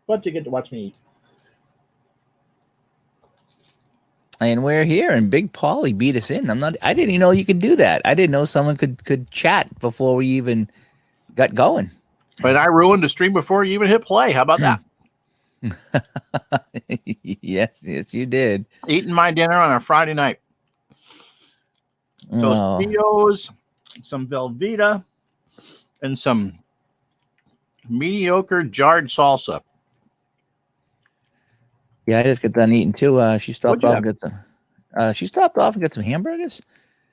but you get to watch me eat. And we're here, and Big Paulie beat us in. I didn't even know you could do that. I didn't know someone could chat before we even got going. But I ruined the stream before you even hit play. How about that? yes, you did. Eating my dinner on a Friday night. Tostitos, some Velveeta, and some mediocre jarred salsa. Yeah, I just got done eating too. She stopped off and got some. She stopped off and got some hamburgers.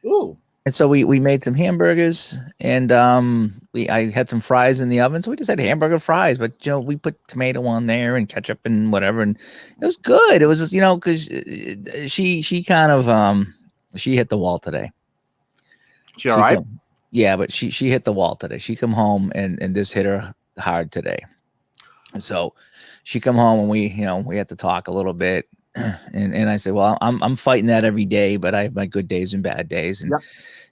Ooh. And so we made some hamburgers, and I had some fries in the oven, so we just had hamburger fries. But we put tomato on there and ketchup and whatever, and it was good. It was just because she kind of she hit the wall today. She all right? Yeah, but she hit the wall today. She come home and this hit her hard today. So she come home and we had to talk a little bit, and I said, well, I'm fighting that every day, but I have my good days and bad days, and. Yep.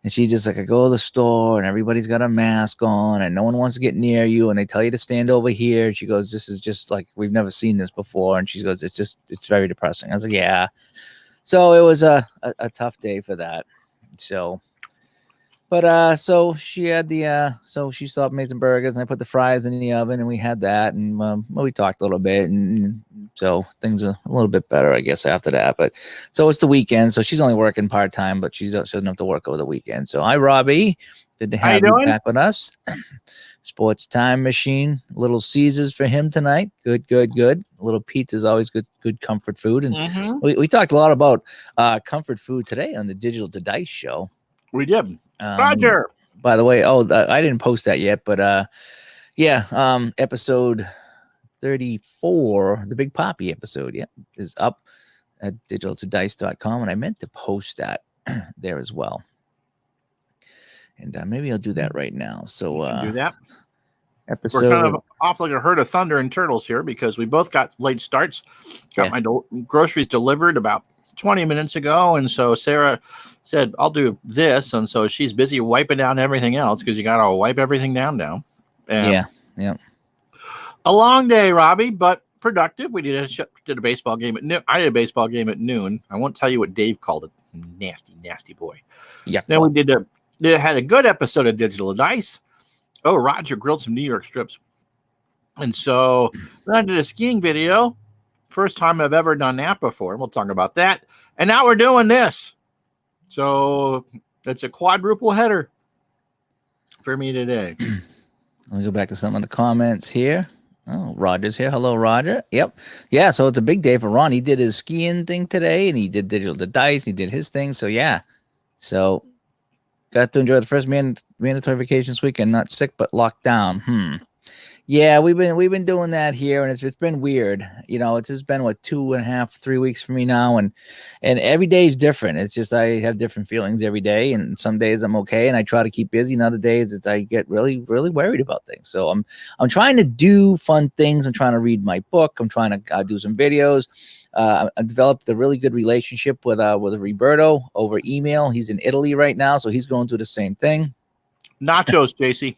And she just like, I go to the store and everybody's got a mask on and no one wants to get near you. And they tell you to stand over here. And she goes, this is just like, we've never seen this before. And she goes, it's very depressing. I was like, yeah. So it was a tough day for that. So, but so she had so she stopped, made some burgers, and I put the fries in the oven and we had that. And we talked a little bit. And so things are a little bit better, I guess, after that. But so it's the weekend. So she's only working part-time, but she doesn't have to work over the weekend. So hi, Robbie. Good to have you back with us. Sports Time Machine. Little Caesars for him tonight. Good. A little pizza is always good comfort food. And we talked a lot about comfort food today on the Digital to Dice show. We did. Roger. By the way, I didn't post that yet, but episode 34, the Big Poppy episode, is up at digitaltodice.com, and I meant to post that there as well. And maybe I'll do that right now. So do that. Episode. We're kind of off like a herd of thunder and turtles here because we both got late starts. Got my groceries delivered about 20 minutes ago, and so Sarah said, I'll do this, and so she's busy wiping down everything else because you got to wipe everything down now. And yeah. A long day, Robbie, but productive. We did a baseball game at noon. I did a baseball game at noon. I won't tell you what Dave called it. Nasty boy. Yeah. Then we had a good episode of Digital Dice. Oh, Roger grilled some New York strips. And so then I did a skiing video. First time I've ever done that before. We'll talk about that. And now we're doing this. So it's a quadruple header for me today. Let me go back to some of the comments here. Oh, Roger's here. Hello, Roger. Yep. Yeah, so it's a big day for Ron. He did his skiing thing today, and he did Digital to Dice. He did his thing. So, yeah. So, got to enjoy the first mandatory vacation this weekend. Not sick, but locked down. Yeah, we've been doing that here, and it's been weird. It's just been 2.5, 3 weeks for me now, and every day is different. It's just I have different feelings every day, and some days I'm okay, and I try to keep busy, and other days I get really, really worried about things. So I'm trying to do fun things. I'm trying to read my book. I'm trying to do some videos. I developed a really good relationship with Roberto over email. He's in Italy right now, so he's going through the same thing. Nachos, JC.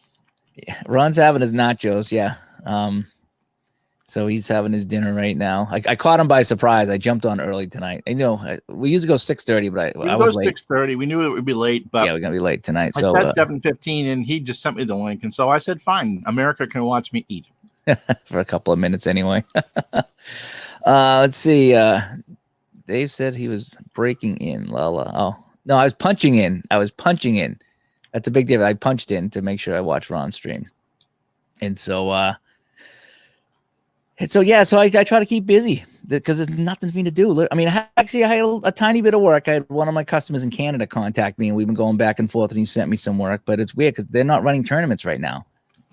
Yeah, Ron's having his nachos, yeah. So he's having his dinner right now. I caught him by surprise. I jumped on early tonight. We usually go 6:30, but I was late. 6:30. We knew it would be late, but yeah, we're gonna be late tonight. I said 7:15, and he just sent me the link, and so I said, "Fine, America can watch me eat." For a couple of minutes anyway. Let's see. Dave said he was breaking in. Lala. Oh no, I was punching in. That's a big deal. I punched in to make sure I watch Ron's stream. And so, I try to keep busy because there's nothing for me to do. I mean, I had a tiny bit of work. I had one of my customers in Canada contact me, and we've been going back and forth, and he sent me some work. But it's weird because they're not running tournaments right now.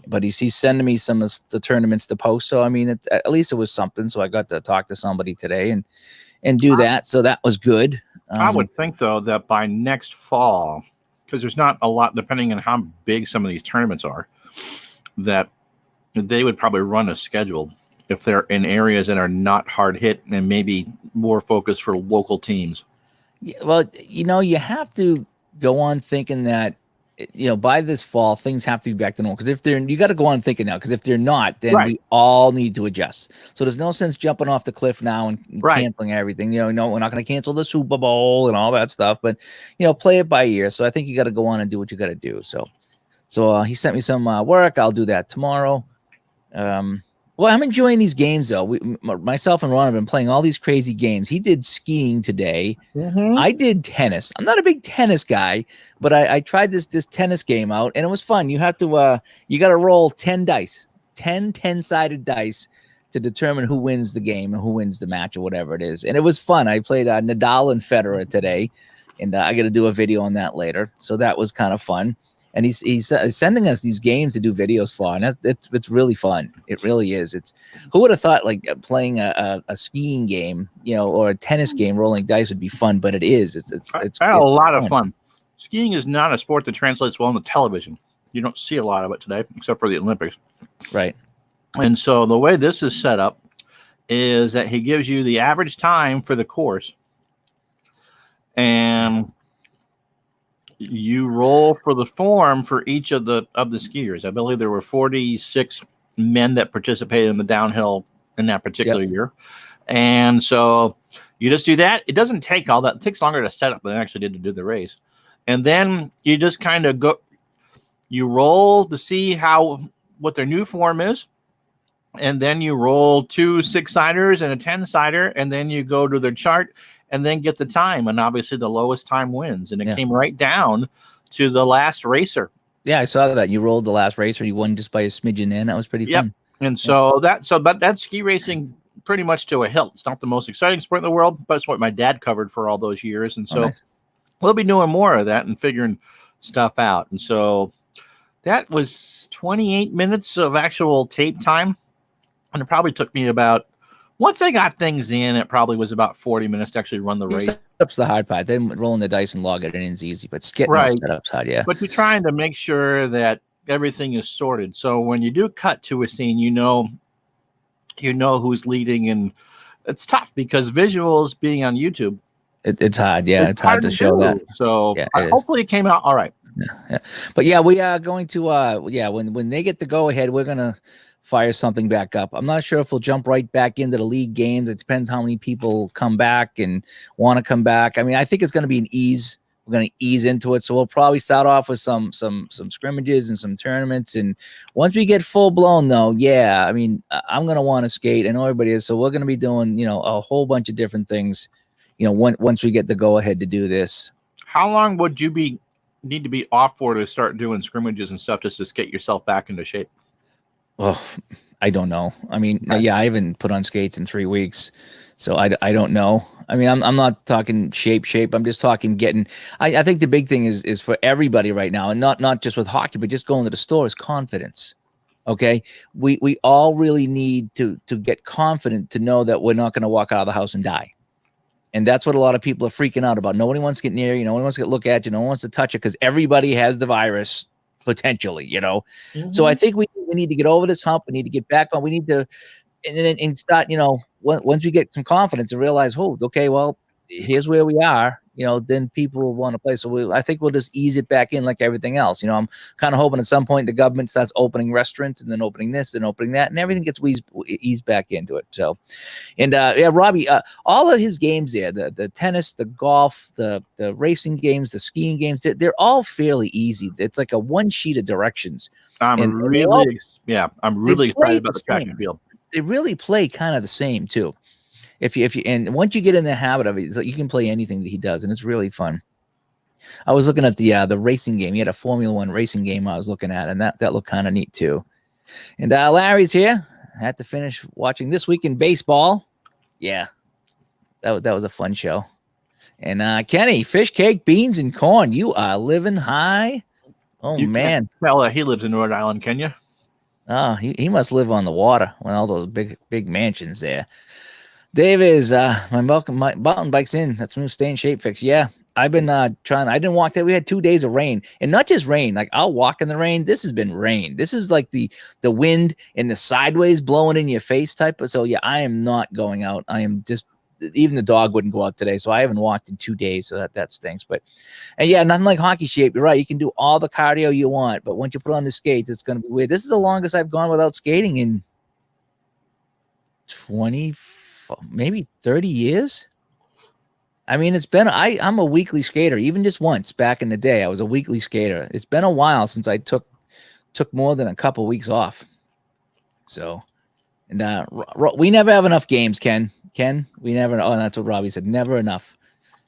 But he's sending me some of the tournaments to post. So, I mean, at least it was something. So I got to talk to somebody today and do that. So that was good. I would think, though, that by next fall, because there's not a lot, depending on how big some of these tournaments are, that they would probably run a schedule if they're in areas that are not hard hit and maybe more focused for local teams. Yeah, well, you have to go on thinking that by this fall, things have to be back to normal. Because if you got to go on thinking now. Because if they're not, then Right. we all need to adjust. So there's no sense jumping off the cliff now and Right. canceling everything. No, we're not going to cancel the Super Bowl and all that stuff. But play it by ear. So I think you got to go on and do what you got to do. So he sent me some work. I'll do that tomorrow. Well, I'm enjoying these games though. Myself and Ron have been playing all these crazy games. He did skiing today. Mhm. I did tennis. I'm not a big tennis guy, but I tried this tennis game out, and it was fun. You have to you got to roll 10 dice, 10-sided dice to determine who wins the game and who wins the match or whatever it is. And it was fun. I played Nadal and Federer today, and I got to do a video on that later. So that was kind of fun. And he's sending us these games to do videos for, and it's really fun. It really is. Who would have thought like playing a skiing game, or a tennis game, rolling dice would be fun, but it is. It's I had a lot of fun. Skiing is not a sport that translates well on the television. You don't see a lot of it today, except for the Olympics. Right. And so the way this is set up is that he gives you the average time for the course, and you roll for the form for each of the skiers. I believe there were 46 men that participated in the downhill in that particular year. And so you just do that. It doesn't take all that. It takes longer to set up than it actually did to do the race. And then you just kind of you roll to see what their new form is. And then you roll 2 6-siders and a 10-sider, and then you go to their chart and then get the time. And obviously the lowest time wins. And it came right down to the last racer. Yeah, I saw that. You rolled the last racer. You won just by a smidgen in. That was pretty fun. And so but that's ski racing pretty much to a hilt. It's not the most exciting sport in the world, but it's what my dad covered for all those years. And so we'll be doing more of that and figuring stuff out. And so that was 28 minutes of actual tape time. And it probably took me once I got things in, it probably was about 40 minutes to actually run the race. Setup's the hard part. Then rolling the dice and log it in is easy, but getting setup's hard, But you're trying to make sure that everything is sorted. So when you do cut to a scene, you know who's leading, and it's tough because visuals being on YouTube. It's hard, it's hard to show that. So hopefully it came out all right. Yeah. But we are going to when they get the go ahead, we're gonna fire something back up. I'm not sure if we'll jump right back into the league games. It depends how many people come back and want to come back. I mean, I think it's going to be an ease. We're going to ease into it. So we'll probably start off with some scrimmages and some tournaments. And once we get full blown though, I mean, I'm going to want to skate, and everybody is. So we're going to be doing, a whole bunch of different things, once we get the go ahead to do this. How long would you need to be off for to start doing scrimmages and stuff just to get yourself back into shape? Oh, I don't know. I mean, I haven't put on skates in 3 weeks, so I don't know. I mean, I'm not talking shape. I'm just talking getting. I think the big thing is for everybody right now, and not just with hockey, but just going to the store, is confidence. Okay, we all really need to get confident to know that we're not going to walk out of the house and die. And that's what a lot of people are freaking out about. Nobody wants to get near you. No one wants to look at you. No one wants to touch it because everybody has the virus. Potentially, So I think we need to get over this hump. We need to get back on. We need to and start, once we get some confidence and realize, okay, well, here's where we are, then people will want to play. So I think we'll just ease it back in like everything else. I'm kind of hoping at some point the government starts opening restaurants and then opening this and opening that, and everything gets eased back into it. So, and Robbie, all of his games there, the tennis, the golf, the racing games, the skiing games, they're all fairly easy. It's like a one sheet of directions. I'm really excited about the track and field. They really play kind of the same too. If you and once you get in the habit of it, it's like you can play anything that he does, and it's really fun. I was looking at the racing game. He had a Formula One racing game I was looking at, and that looked kind of neat too. And Larry's here. I had to finish watching This Week in Baseball. Yeah, that was a fun show. And Kenny, fish, cake, beans, and corn. You are living high. Oh man! Well, he lives in Rhode Island, can you? Oh, he must live on the water with all those big mansions there. Dave is my mountain bike's in. That's new stay in shape fix. Yeah, I've been trying. I didn't walk that. We had 2 days of rain, and not just rain. Like I'll walk in the rain. This has been rain. This is like the wind and the sideways blowing in your face type. So yeah, I am not going out. I am just even the dog wouldn't go out today, so I haven't walked in 2 days, so that stinks. But and yeah, nothing like hockey shape. You're right. You can do all the cardio you want, but once you put on the skates, it's going to be weird. This is the longest I've gone without skating in 20, maybe 30 years. I mean, it's been I'm a weekly skater. Even just once back in the day, I was a weekly skater. It's been a while since I took more than a couple weeks off. So, and we never have enough games, Ken. We never. Oh, that's what Robbie said. Never enough.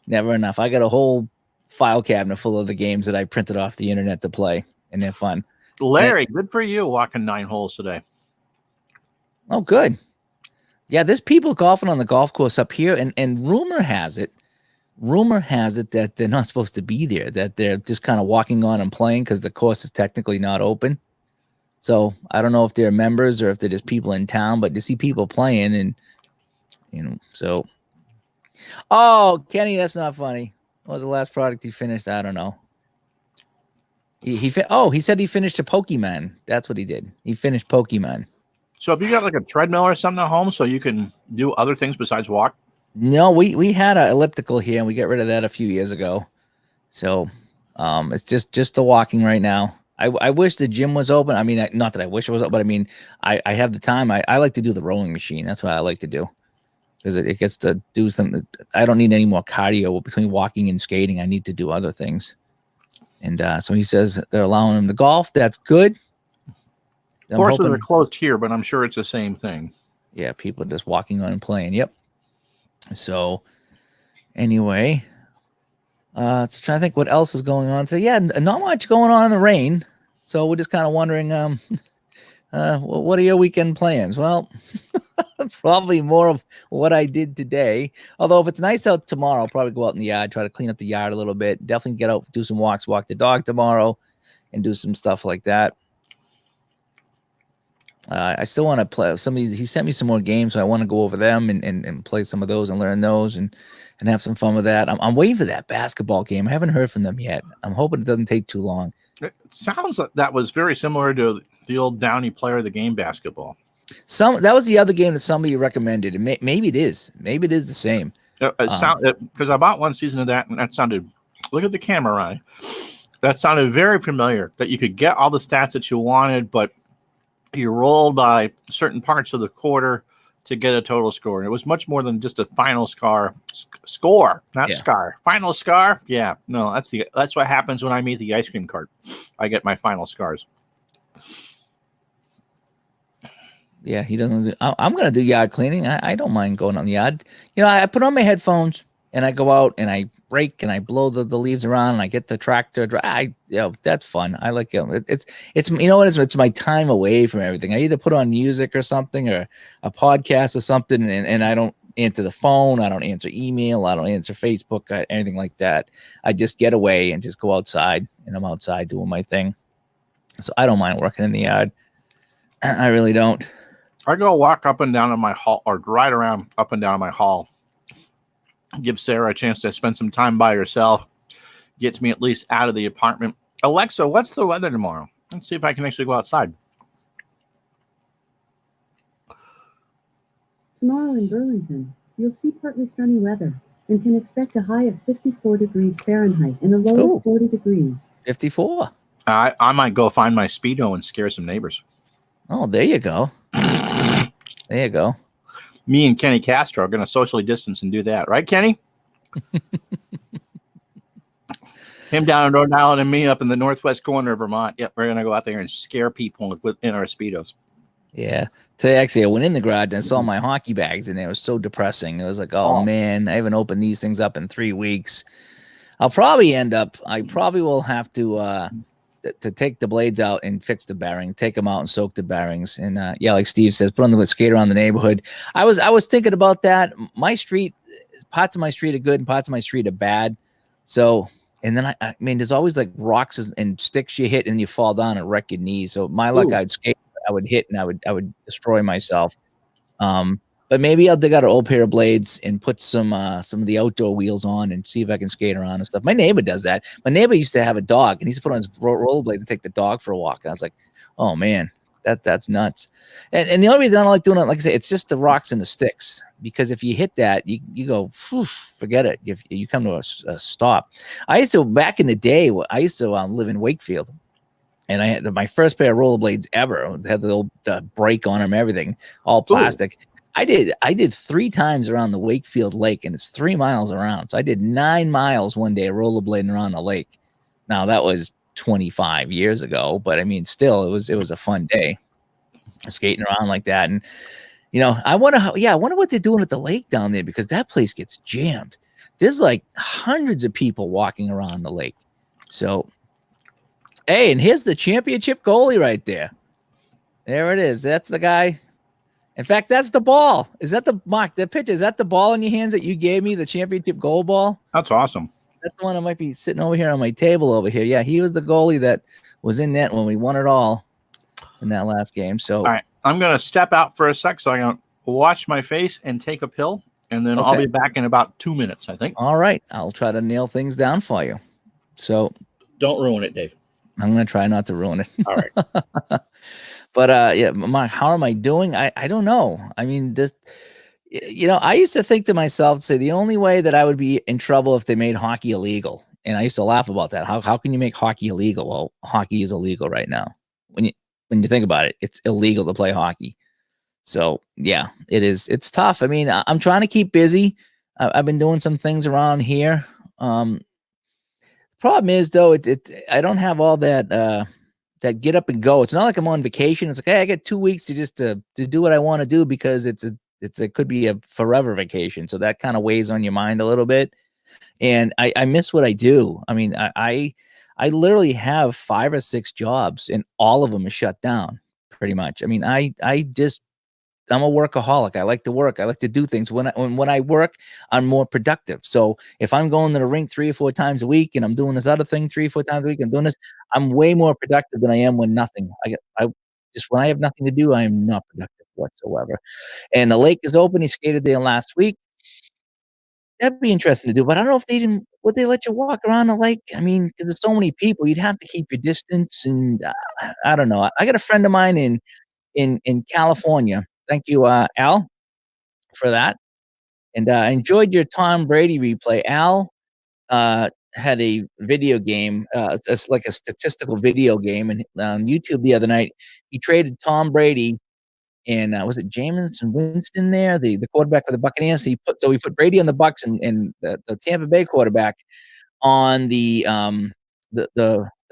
Never enough. I got a whole file cabinet full of the games that I printed off the internet to play, and they're fun. Larry, good for you walking 9 holes today. Oh, good. Yeah, there's people golfing on the golf course up here, and rumor has it that they're not supposed to be there, that they're just kind of walking on and playing because the course is technically not open. So I don't know if they're members or if they're just people in town, but to see people playing and, so. Oh, Kenny, that's not funny. What was the last product he finished? I don't know. He said he finished a Pokemon. That's what he did. He finished Pokemon. So have you got like a treadmill or something at home so you can do other things besides walk? No, we had an elliptical here and we got rid of that a few years ago. So it's just the walking right now. I wish the gym was open. I mean, not that I wish it was open, but I mean, I have the time. I like to do the rowing machine. That's what I like to do because it gets to do something. I don't need any more cardio between walking and skating. I need to do other things. And so he says they're allowing him to golf. That's good. Courses are closed here, but I'm sure it's the same thing. Yeah, people are just walking on and playing. Yep. So anyway, trying to think what else is going on today. Yeah, not much going on in the rain. So we're just kind of wondering, what are your weekend plans? Well, probably more of what I did today. Although if it's nice out tomorrow, I'll probably go out in the yard, try to clean up the yard a little bit. Definitely get out, do some walks, walk the dog tomorrow, and do some stuff like that. I still want to play he sent me some more games, so I want to go over them and play some of those and learn those and have some fun with that. I'm waiting for that basketball game. I haven't heard from them yet. I'm hoping it doesn't take too long. It sounds like that was very similar to the old Downey Player of the Game basketball. That was the other game that somebody recommended. And maybe it is. Maybe it is the same. Because I bought one season of that, and that sounded. Look at the camera, Ryan. That sounded very familiar. That you could get all the stats that you wanted, but you rolled by certain parts of the quarter to get a total score. And it was much more than just a final score, not scar. Final scar? Yeah. No, that's what happens when I meet the ice cream cart. I get my final scars. Yeah, he doesn't. I'm going to do yard cleaning. I don't mind going on the yard. You know, I put on my headphones and I go out and I rake and I blow the leaves around and I get the tractor. That's fun. I like it. It's you know what it is? It's my time away from everything. I either put on music or something or a podcast or something, and I don't answer the phone. I don't answer email. I don't answer Facebook, anything like that. I just get away and just go outside, and I'm outside doing my thing. So I don't mind working in the yard. I really don't. I go walk up and down in my hall or ride around up and down in my hall. Give Sarah a chance to spend some time by herself. Gets me at least out of the apartment. Alexa, what's the weather tomorrow? Let's see if I can actually go outside. Tomorrow in Burlington, you'll see partly sunny weather and can expect a high of 54 degrees Fahrenheit and a low of 40 degrees. 54. I might go find my Speedo and scare some neighbors. Oh, there you go. There you go. Me and Kenny Castro are going to socially distance and do that. Right, Kenny? Him down in Rhode Island and me up in the northwest corner of Vermont. Yep, we're going to go out there and scare people in our Speedos. Yeah. Today, actually, I went in the garage and I saw my hockey bags and it was so depressing. It was like, oh, man, I haven't opened these things up in 3 weeks. I probably will have to take the blades out and fix the bearings, take them out and soak the bearings. And like Steve says, put on the skate around the neighborhood. I was thinking about that. My street, parts of my street are good and parts of my street are bad. So, and then I mean, there's always like rocks and sticks you hit and you fall down and wreck your knee. So my luck, I'd skate, I would hit and I would destroy myself. But maybe I'll dig out an old pair of blades and put some of the outdoor wheels on and see if I can skate around and stuff. My neighbor does that. My neighbor used to have a dog and he used to put on his rollerblades and take the dog for a walk. And I was like, oh man, That's nuts. And the only reason I don't like doing it, like I say, it's just the rocks and the sticks, because if you hit that, you go, forget it. If you come to a stop. I used to, back in the day, I used to live in Wakefield, and I had my first pair of rollerblades ever. They had the little brake on them, everything, all plastic. Ooh. I did 3 times around the Wakefield Lake, and it's 3 miles around. So I did 9 miles one day rollerblading around the lake. Now that was 25 years ago, but I mean, still, it was a fun day skating around like that. And I wonder what they're doing at the lake down there, because that place gets jammed. There's like hundreds of people walking around the lake. So, hey, and here's the championship goalie right there. There it is. That's the guy. In fact, that's the ball. Is that the Mark? That picture, is that the ball in your hands that you gave me, the championship goal ball? That's awesome. That's the one that might be sitting over here on my table over here. Yeah, he was the goalie that was in net when we won it all in that last game. So, all right, I'm going to step out for a sec so I can wash my face and take a pill, and then I'll be back in about 2 minutes, I think. All right, I'll try to nail things down for you. So, don't ruin it, Dave. I'm going to try not to ruin it. All right. But yeah, Mark, how am I doing? I don't know. I mean, this, I used to think to myself, say the only way that I would be in trouble if they made hockey illegal. And I used to laugh about that. How can you make hockey illegal? Well, hockey is illegal right now. When you think about it, it's illegal to play hockey. So yeah, it is. It's tough. I mean, I'm trying to keep busy. I've been doing some things around here. Problem is though, I don't have all that get up and go. It's not like I'm on vacation. It's like, hey, I get 2 weeks to just to do what I want to do, because it could be a forever vacation. So that kind of weighs on your mind a little bit. And I miss what I do. I mean, I literally have 5 or 6 jobs, and all of them are shut down pretty much. I mean, I'm a workaholic. I like to work. I like to do things. When I work, I'm more productive. So if I'm going to the rink 3 or 4 times a week, and I'm doing this other thing 3 or 4 times a week, I'm doing this, I'm way more productive than I am when nothing. When I have nothing to do, I am not productive whatsoever. And the lake is open. He skated there last week. That'd be interesting to do, but I don't know if would they let you walk around the lake? I mean, because there's so many people, you'd have to keep your distance, and I don't know. I got a friend of mine in California. Thank you, Al, for that. And I enjoyed your Tom Brady replay. Al had a video game. It's like a statistical video game, and on YouTube the other night, he traded Tom Brady and was it Jameis Winston there, the quarterback for the Buccaneers? He put Brady on the Bucs and the Tampa Bay quarterback on the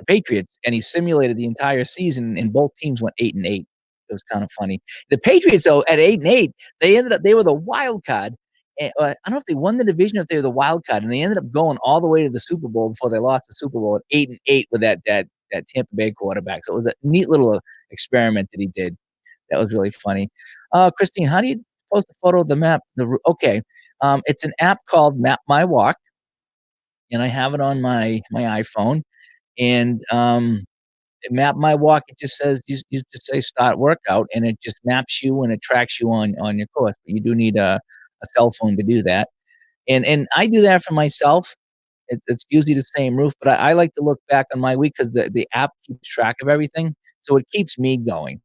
Patriots, and he simulated the entire season, and both teams went 8-8. It was kind of funny. The Patriots, though, at 8-8, they were the wild card. And, I don't know if they won the division, or if they were the wild card, and they ended up going all the way to the Super Bowl before they lost the Super Bowl at 8-8 with that Tampa Bay quarterback. So it was a neat little experiment that he did. That was really funny. Christine, how do you post a photo of the map? It's an app called Map My Walk, and I have it on my iPhone. And Map My Walk, it just says you just say start workout, and it just maps you and it tracks you on your course. But you do need a cell phone to do that. And I do that for myself. It's usually the same roof, but I like to look back on my week, because the app keeps track of everything, so it keeps me going.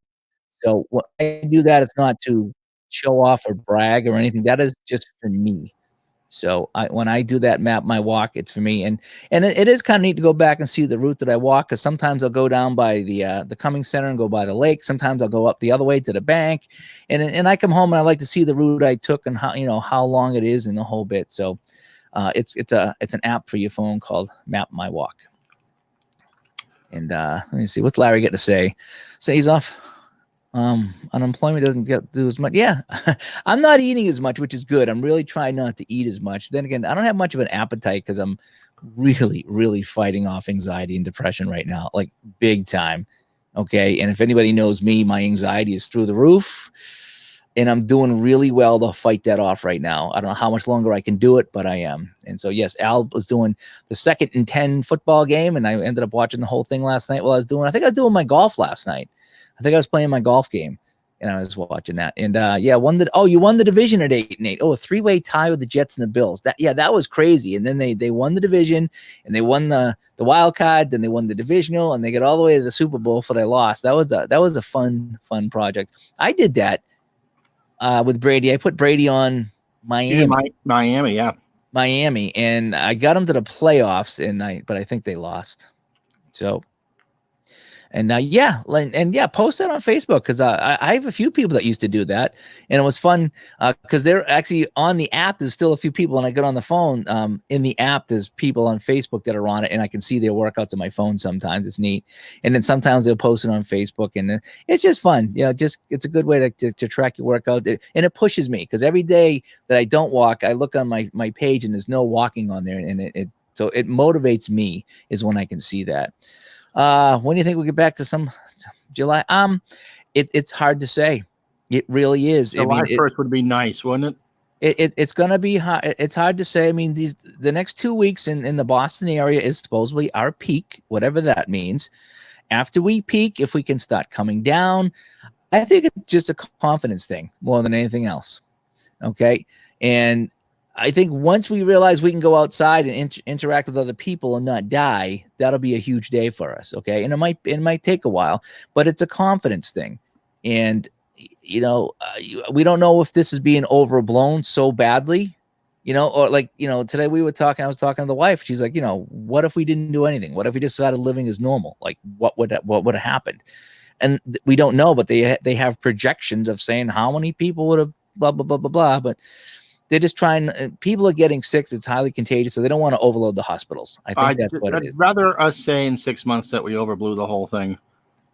So when I do that, it's not to show off or brag or anything. That is just for me. So when I do that Map My Walk, it's for me. And it is kind of neat to go back and see the route that I walk, because sometimes I'll go down by the Cummings Center and go by the lake. Sometimes I'll go up the other way to the bank, and I come home and I like to see the route I took and how long it is and the whole bit. So it's an app for your phone called Map My Walk. And let me see, what's Larry getting to say? So he's off. Unemployment doesn't do as much. Yeah, I'm not eating as much, which is good. I'm really trying not to eat as much. Then again, I don't have much of an appetite, because I'm really, really fighting off anxiety and depression right now, like big time. Okay. And if anybody knows me, my anxiety is through the roof, and I'm doing really well to fight that off right now. I don't know how much longer I can do it, but I am. And so, yes, Al was doing the 2nd and 10 football game, and I ended up watching the whole thing last night while I think I was doing my golf last night. I think I was playing my golf game, and I was watching that. And yeah, you won the division at 8-8. Oh, a 3-way tie with the Jets and the Bills. That was crazy. And then they won the division, and they won the wild card, then they won the divisional, and they get all the way to the Super Bowl for their loss. That was a fun project. I did that with Brady. I put Brady on Miami. Miami, yeah. Miami, and I got them to the playoffs, but I think they lost. So. And post that on Facebook, because I have a few people that used to do that, and it was fun because they're actually on the app. There's still a few people, and I get on the phone. In the app, there's people on Facebook that are on it, and I can see their workouts on my phone. Sometimes it's neat, and then sometimes they'll post it on Facebook, and it's just fun. It's a good way to track your workout, and it pushes me because every day that I don't walk, I look on my page and there's no walking on there, and so it motivates me is when I can see that. When do you think we'll get back to some July? It's hard to say. It really is. July 1st would be nice, wouldn't it? It's going to be hard. It's hard to say. I mean, the next 2 weeks in the Boston area is supposedly our peak, whatever that means. After we peak, if we can start coming down, I think it's just a confidence thing more than anything else. Okay. And I think once we realize we can go outside and interact with other people and not die, that'll be a huge day for us. Okay. And it might take a while, but it's a confidence thing. And, we don't know if this is being overblown so badly, or today I was talking to the wife. She's like, what if we didn't do anything? What if we just started living as normal? Like what would have happened? And we don't know, but they have projections of saying how many people would have blah, blah, blah, blah, blah. But they're just trying. People are getting sick. It's highly contagious, so they don't want to overload the hospitals. I think that's what it is. I'd rather us say in 6 months that we overblew the whole thing.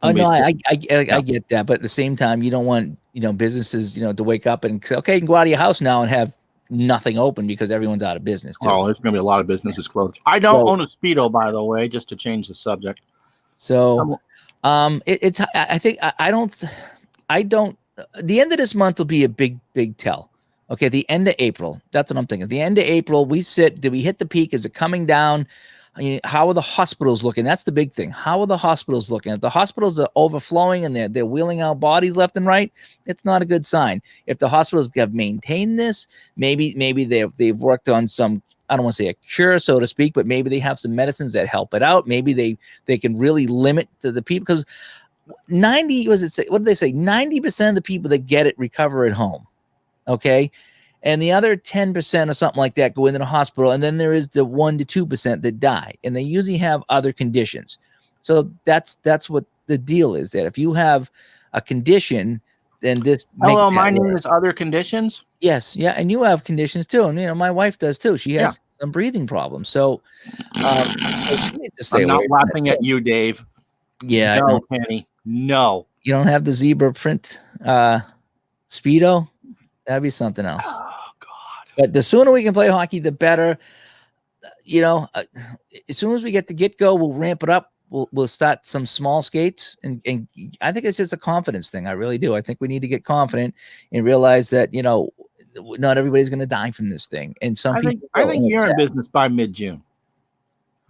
Oh no, I get that, but at the same time, you don't want businesses to wake up and say, okay, you can go out of your house now and have nothing open because everyone's out of business. Too. Oh, there's going to be a lot of businesses closed. I don't own a Speedo, by the way, just to change the subject. So, I don't. The end of this month will be a big tell. Okay, the end of April. That's what I'm thinking. The end of April, did we hit the peak? Is it coming down? How are the hospitals looking? That's the big thing. How are the hospitals looking? If the hospitals are overflowing and they're wheeling out bodies left and right, it's not a good sign. If the hospitals have maintained this, maybe they've worked on some, I don't want to say a cure, so to speak, but maybe they have some medicines that help it out. Maybe they can really limit the people, because 90 what did they say? 90% of the people that get it recover at home. Okay. And the other 10% or something like that go into the hospital. And then there is the 1 to 2% that die. And they usually have other conditions. So that's what the deal is, that if you have a condition, then this. Hello, my name is Other Conditions. Yes. Yeah. And you have conditions too. And my wife does too. She has some breathing problems. So, she needs to stay I'm not laughing at you, Dave. Yeah. No, Penny. No. You don't have the zebra print Speedo? That'd be something else. Oh, God. But the sooner we can play hockey, the better. As soon as we get the get-go, we'll ramp it up. We'll start some small skates. And I think it's just a confidence thing. I really do. I think we need to get confident and realize that, not everybody's going to die from this thing. And I think you're in business by mid-June.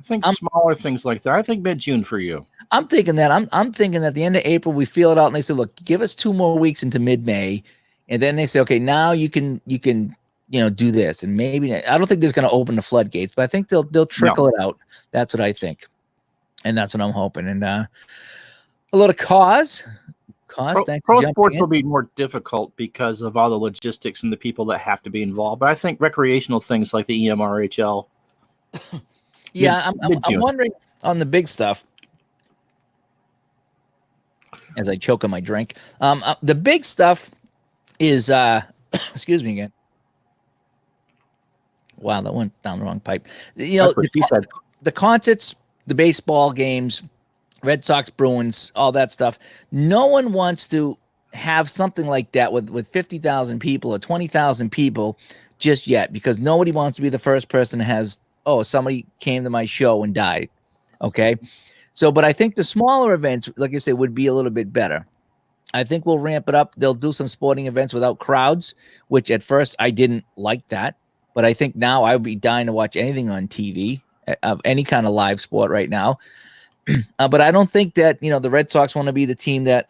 I think smaller things like that. I think mid-June for you. I'm thinking that. I'm thinking at the end of April, we feel it out and they say, look, give us 2 more weeks into mid-May. And then they say, okay, now you can do this. And maybe I don't think there's going to open the floodgates, but I think they'll trickle it out. That's what I think. And that's what I'm hoping. And a lot of cause. Pro sports will be more difficult because of all the logistics and the people that have to be involved. But I think recreational things like the EMRHL. Yeah, I'm wondering on the big stuff. As I choke on my drink, the big stuff is excuse me again. Wow, that went down the wrong pipe. The concerts, the baseball games, Red Sox, Bruins, all that stuff. No one wants to have something like that with 50,000 people or 20,000 people just yet, because nobody wants to be the first person that has, somebody came to my show and died. Okay. So, but I think the smaller events, like I say, would be a little bit better. I think we'll ramp it up. They'll do some sporting events without crowds, which at first I didn't like that. But I think now I would be dying to watch anything on TV of any kind of live sport right now. But I don't think that, the Red Sox want to be the team that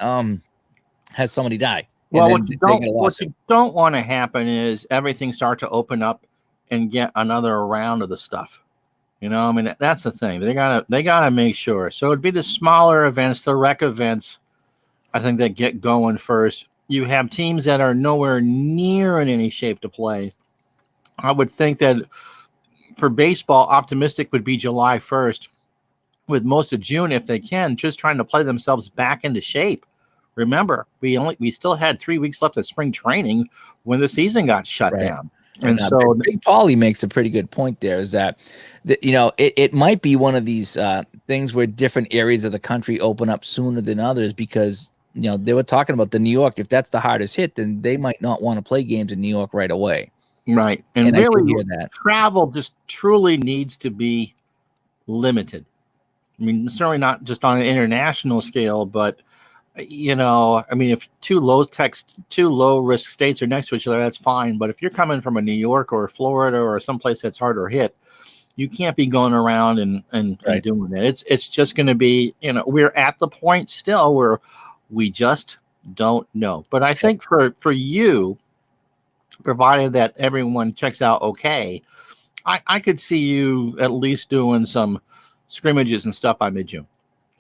has somebody die. Well, then they get a what lawsuit. you don't want to happen is everything start to open up and get another round of the stuff. You know, I mean, that's the thing. They gotta make sure. So it'd be the smaller events, the rec events, I think, that get going first. You have teams that are nowhere near in any shape to play. I would think that for baseball, optimistic would be July 1st, with most of June, if they can, just trying to play themselves back into shape. Remember, we still had 3 weeks left of spring training when the season got shut Right. down. And so Big Paulie makes a pretty good point there, is that it might be one of these things where different areas of the country open up sooner than others, because they were talking about the New York. If that's the hardest hit, then they might not want to play games in New York right away. right. And I could really, hear that. travel just truly needs to be limited. I mean, certainly not just on an international scale, but I mean, if two low risk states are next to each other, that's fine. But if you're coming from a New York or Florida or someplace that's harder hit, you can't be going around and Right. doing that. It's just going to be, we're at the point still where we just don't know. But I think for you, provided that everyone checks out okay, I could see you at least doing some scrimmages and stuff by mid-June.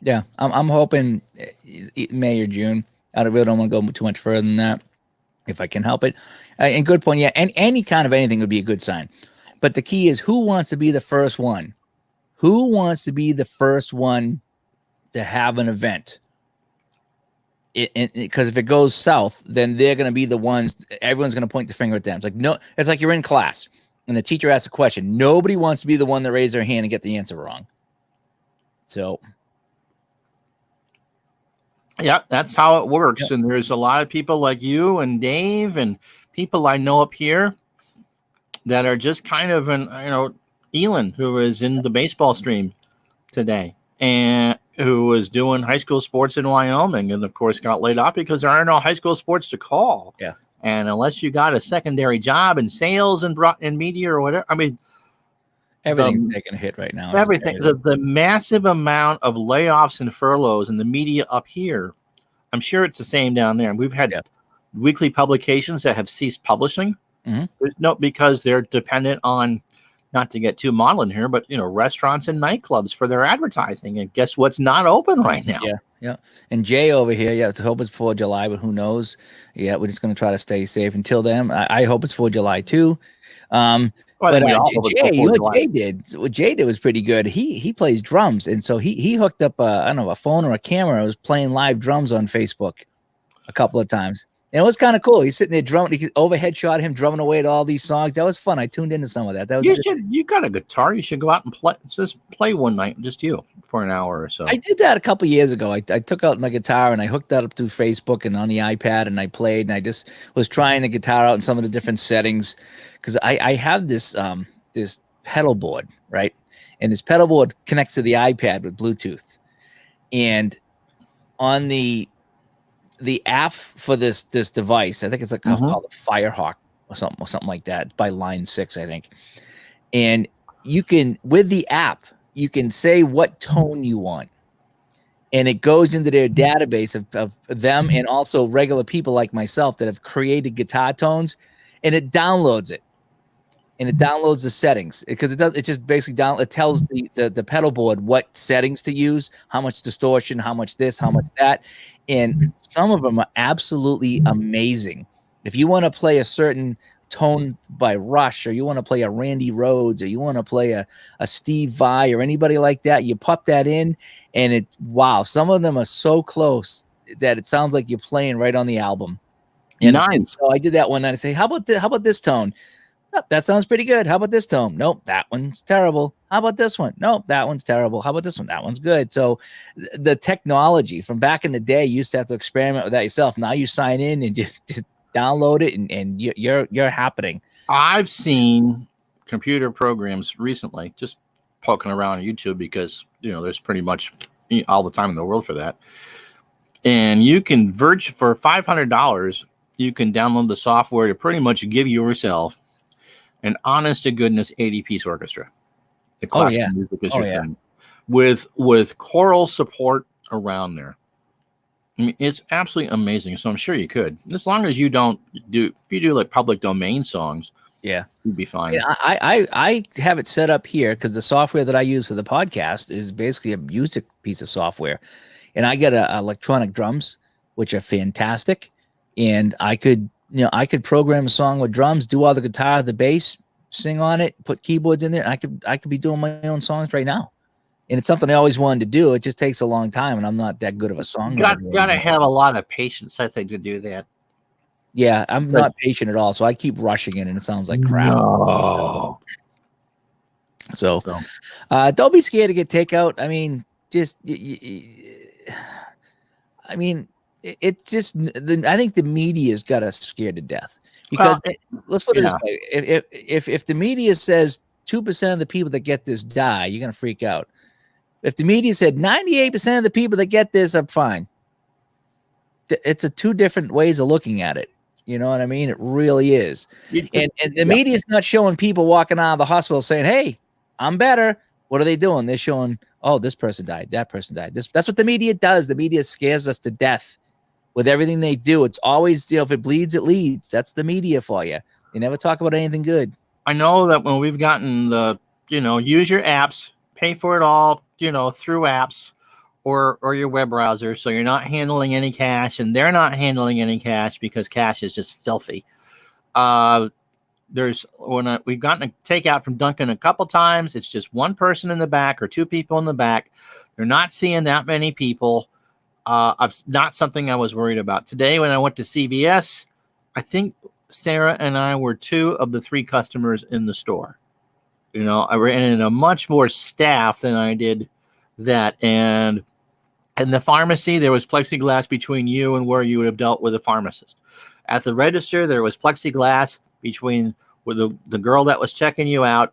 Yeah, I'm hoping May or June. I really don't want to go too much further than that, if I can help it. And good point. Yeah, and any kind of anything would be a good sign. But the key is, who wants to be the first one? Who wants to be the first one to have an event? Because if it goes south, then they're going to be the ones. Everyone's going to point the finger at them. It's like, no, it's like you're in class and the teacher asks a question. Nobody wants to be the one that raises their hand and get the answer wrong. So. Yeah, that's how it works. Yep. And there's a lot of people like you and Dave and people I know up here that are just kind of Elon, who is in the baseball stream today and who was doing high school sports in Wyoming, and of course got laid off because there are no high school sports to call. Yeah. And unless you got a secondary job in sales and brought in media or whatever, I mean, everything's taking a hit right now. Everything. The massive amount of layoffs and furloughs in the media up here, I'm sure it's the same down there. We've had weekly publications that have ceased publishing. Mm-hmm. Because they're dependent on, not to get too maudlin here, but restaurants and nightclubs for their advertising. And guess what's not open right now? Yeah. And Jay over here, I hope it's before July, but who knows? Yeah, we're just going to try to stay safe until then. I hope it's for July too. But Jay did was pretty good. He plays drums, and so he hooked up a phone or a camera. Was playing live drums on Facebook a couple of times, and it was kind of cool. He's sitting there drumming. He overhead shot him drumming away to all these songs. That was fun. I tuned into some of that. That was you got a guitar. You should go out and play one night, just you, for an hour or so. I did that a couple of years ago. I took out my guitar and I hooked that up through Facebook and on the iPad, and I played, and I just was trying the guitar out in some of the different settings, because I have this this pedal board, right? And this pedal board connects to the iPad with Bluetooth, and on the app for this device, I think it's called the Firehawk or something like that, by Line 6, I think. And you can, with the app, you can say what tone you want, and it goes into their database of them and also regular people like myself that have created guitar tones, and it downloads it. And it downloads the settings, because it just basically it tells the pedal board what settings to use, how much distortion, how much this, how much that. And some of them are absolutely amazing. If you want to play a certain tone by Rush, or you want to play a Randy Rhoads, or you want to play a Steve Vai or anybody like that, you pop that in, and some of them are so close that it sounds like you're playing right on the album. And nice. So I did that one night. I say, how about this tone? Oh, that sounds pretty good. How about this tone? Nope, that one's terrible. How about this one? Nope, that one's terrible. How about this one? That one's good. So the technology from back in the day, you used to have to experiment with that yourself. Now you sign in and just download it, and you're happening. I've seen computer programs recently, just poking around on YouTube, because there's pretty much all the time in the world for that. And you can for $500, you can download the software to pretty much give yourself an honest to goodness 80-piece orchestra. The classical music is your thing, with choral support around there. I mean, it's absolutely amazing. So I'm sure you could, as long as you don't do. If you do like public domain songs, Yeah. you'd be fine. Yeah, I have it set up here because the software that I use for the podcast is basically a music piece of software, and I get electronic drums, which are fantastic, and I could program a song with drums, do all the guitar, the bass, sing on it, put keyboards in there. And I could be doing my own songs right now, and it's something I always wanted to do. It just takes a long time, and I'm not that good of a songwriter. Got to have a lot of patience, I think, to do that. Yeah, I'm not patient at all, so I keep rushing it, and it sounds like crap. No. So, don't be scared to get takeout. I mean, just, I mean, it's just, I think the media's got us scared to death because let's put it this way: if the media says 2% of the people that get this die, you're gonna freak out. If the media said 98% of the people that get this are fine, it's two different ways of looking at it. You know what I mean? It really is. And the media is not showing people walking out of the hospital saying, "Hey, I'm better." What are they doing? They're showing, "Oh, this person died. That person died." That's what the media does. The media scares us to death with everything they do. It's always, if it bleeds, it leads. That's the media for you. They never talk about anything good. I know that when we've gotten the, use your apps, pay for it all, through apps or your web browser. So you're not handling any cash and they're not handling any cash because cash is just filthy. We've gotten a takeout from Dunkin' a couple times. It's just one person in the back or two people in the back. They're not seeing that many people. Not something I was worried about. Today, when I went to CVS, I think Sarah and I were 2 of the 3 customers in the store. I ran into much more staff than I did that. And in the pharmacy, there was plexiglass between you and where you would have dealt with a pharmacist. At the register, there was plexiglass between with the girl that was checking you out.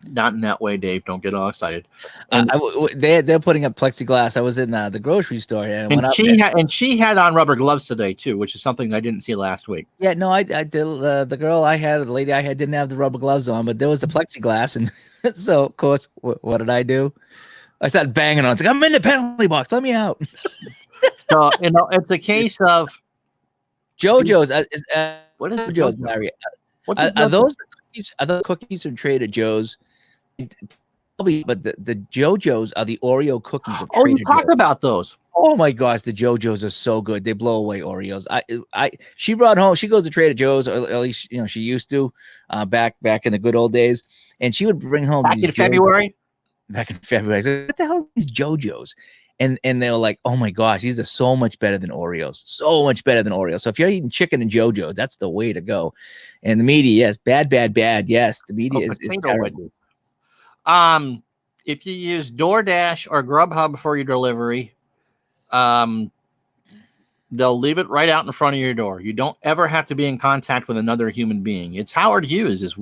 Not in that way, Dave. Don't get all excited. They're putting up plexiglass. I was in the grocery store and she had on rubber gloves today too, which is something I didn't see last week. Yeah, no, I did. The girl I had, the lady I had, didn't have the rubber gloves on, but there was the plexiglass, and so of course, what did I do? I started banging on. It's like, I'm in the penalty box. Let me out. So it's a case of JoJo's. What is JoJo's, Larry? Are those the cookies? Are the cookies from Trader Joe's? Probably, but the JoJo's are the Oreo cookies of Trader you talked about those. Oh my gosh, the JoJo's are so good. They blow away Oreos. She brought home. She goes to Trader Joe's, or at least she used to, back in the good old days, and she would bring home back in February. Back in February, I said, "What the hell are these JoJo's?" And they were like, "Oh my gosh, these are so much better than Oreos. So much better than Oreos." So if you're eating chicken and JoJo, that's the way to go. And the media, yes, bad. Yes, the media is terrible. If you use DoorDash or Grubhub for your delivery, they'll leave it right out in front of your door. You don't ever have to be in contact with another human being. It's Howard Hughes'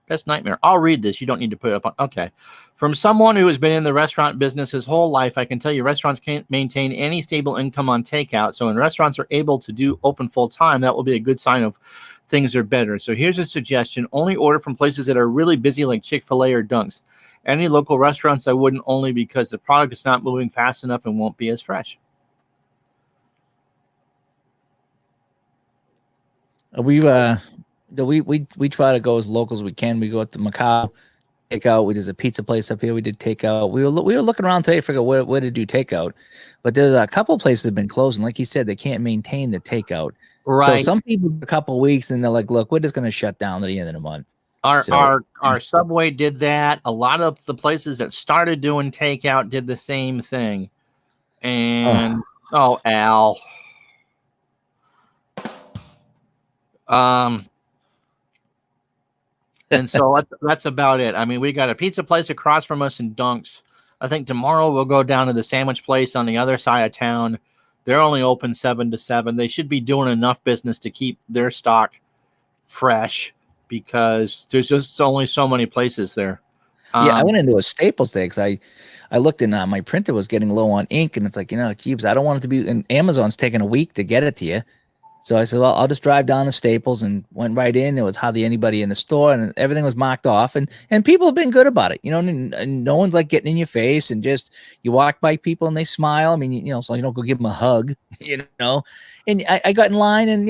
best nightmare. I'll read this. You don't need to put it up on. Okay. From someone who has been in the restaurant business his whole life, I can tell you restaurants can't maintain any stable income on takeout. So when restaurants are able to do open full time, that will be a good sign of things are better. So here's a suggestion. Only order from places that are really busy like Chick-fil-A or Dunk's. Any local restaurants, I wouldn't, only because the product is not moving fast enough and won't be as fresh. We try to go as local as we can. We go to Macau, takeout. There's a pizza place up here. We did takeout. We were looking around today to figure out where to do takeout, but there's a couple of places that have been closed, and like you said, they can't maintain the takeout. Right. So some people a couple of weeks, and they're like, "Look, we're just going to shut down at the end of the month." Our Subway did that. A lot of the places that started doing takeout did the same thing. And Al. And so that's about it. I mean, we got a pizza place across from us in Dunk's. I think tomorrow we'll go down to the sandwich place on the other side of town. They're only open 7 to 7. They should be doing enough business to keep their stock fresh because there's just only so many places there. I went into a Staples day because I looked in my printer was getting low on ink, and it's like, geez, I don't want it to be. And Amazon's taking a week to get it to you. So I said, well, I'll just drive down to Staples, and went right in. There was hardly anybody in the store, and everything was marked off. And people have been good about it. And no one's like getting in your face, and just you walk by people and they smile. I mean, so you don't go give them a hug, And I got in line, and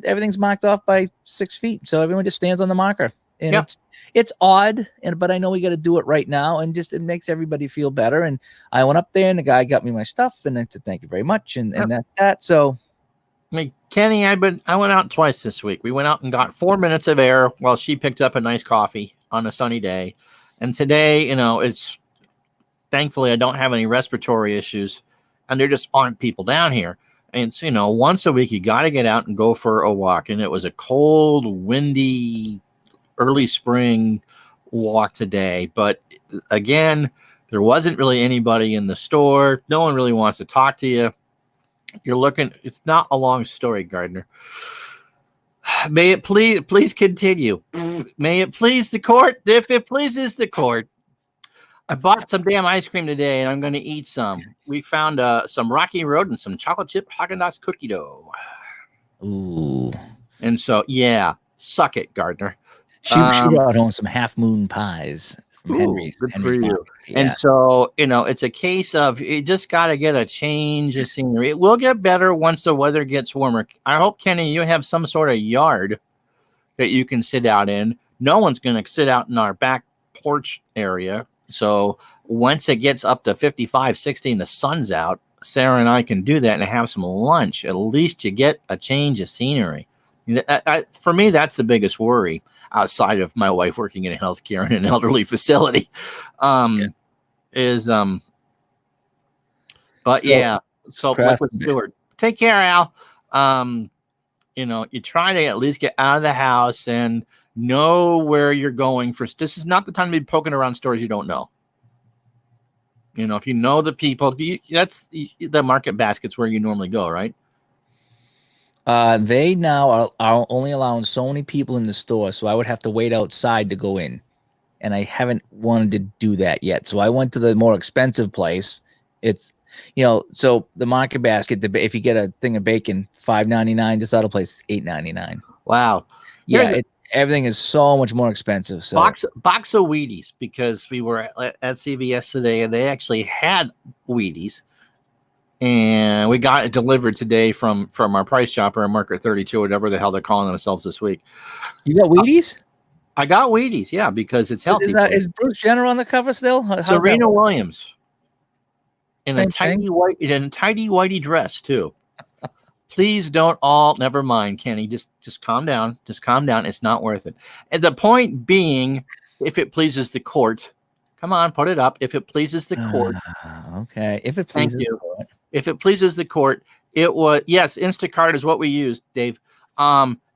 everything's marked off by 6 feet, so everyone just stands on the marker. And it's odd, but I know we got to do it right now, and just it makes everybody feel better. And I went up there, and the guy got me my stuff, and I said thank you very much, and that's that. So. I mean, Kenny, I went out twice this week. We went out and got 4 minutes of air while she picked up a nice coffee on a sunny day. And today, it's thankfully I don't have any respiratory issues, and there just aren't people down here. And so, once a week you got to get out and go for a walk. And it was a cold, windy, early spring walk today. But again, there wasn't really anybody in the store. No one really wants to talk to you. You're looking, it's not a long story, Gardner. May it please continue. May it please the court. If it pleases the court. I bought some damn ice cream today, and I'm going to eat some. We found some Rocky Road and some chocolate chip Haagen-Dazs cookie dough. Ooh. And so, yeah, suck it, Gardner. She brought home some Half Moon pies from Henry's. Good Henry's for you. Market. Yeah. And so, it's a case of you just got to get a change of scenery. It will get better once the weather gets warmer. I hope, Kenny, you have some sort of yard that you can sit out in. No one's going to sit out in our back porch area. So once it gets up to 55, 60 and the sun's out, Sarah and I can do that and have some lunch. At least you get a change of scenery. For me, that's the biggest worry outside of my wife working in healthcare in an elderly facility. But so with Stewart, take care, Al. You try to at least get out of the house and know where you're going first. This is not the time to be poking around stores you don't know. If you know the people, that's the market baskets where you normally go, right? They now are only allowing so many people in the store, so I would have to wait outside to go in, and I haven't wanted to do that yet. So I went to the more expensive place. It's so the market basket. If you get a thing of bacon, $5.99. This other place is $8.99. Wow. Yeah, everything is so much more expensive. So box of Wheaties, because we were at CVS today, and they actually had Wheaties. And we got it delivered today from our Price Chopper and Market 32, whatever the hell they're calling themselves this week. You got Wheaties? I got Wheaties, yeah, because it's healthy. Is Bruce Jenner on the cover still? Serena Williams in a tidy whitey dress too. Please don't all. Never mind, Kenny. Just calm down. Just calm down. It's not worth it. And the point being, if it pleases the court, come on, put it up. If it pleases the court, okay. If it pleases, thank you. If it pleases the court, it was Instacart is what we used, Dave.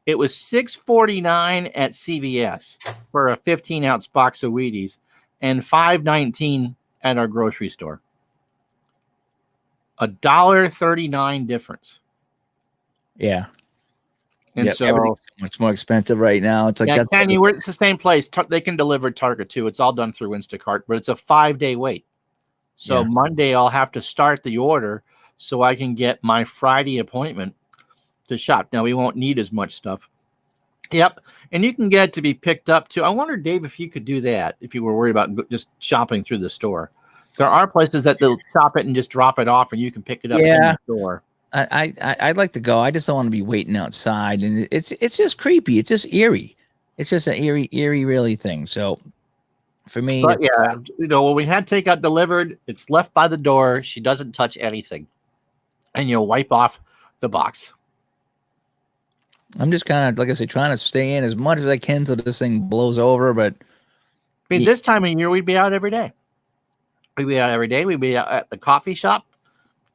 It was $6.49 at CVS for a 15-ounce box of Wheaties, and $5.19 at our grocery store. $1.39 difference. Yeah. And so everything's so much more expensive right now. It's like it's the same place. They can deliver Target too. It's all done through Instacart, but it's a 5-day wait. So Monday I'll have to start the order so I can get my Friday appointment to shop. Now we won't need as much stuff. Yep. And you can get it to be picked up too. I wonder, Dave, if you could do that if you were worried about just shopping through the store. There are places that they'll chop it and just drop it off and you can pick it up in the store. I'd like to go. I just don't want to be waiting outside, and it's just creepy. It's just eerie. It's just an eerie really thing. So for me, but when we had takeout delivered, it's left by the door. She doesn't touch anything, and you wipe off the box. I'm just kind of, like I said, trying to stay in as much as I can so this thing blows over. But this time of year, we'd be out every day. We'd be out every day. We'd be out at the coffee shop,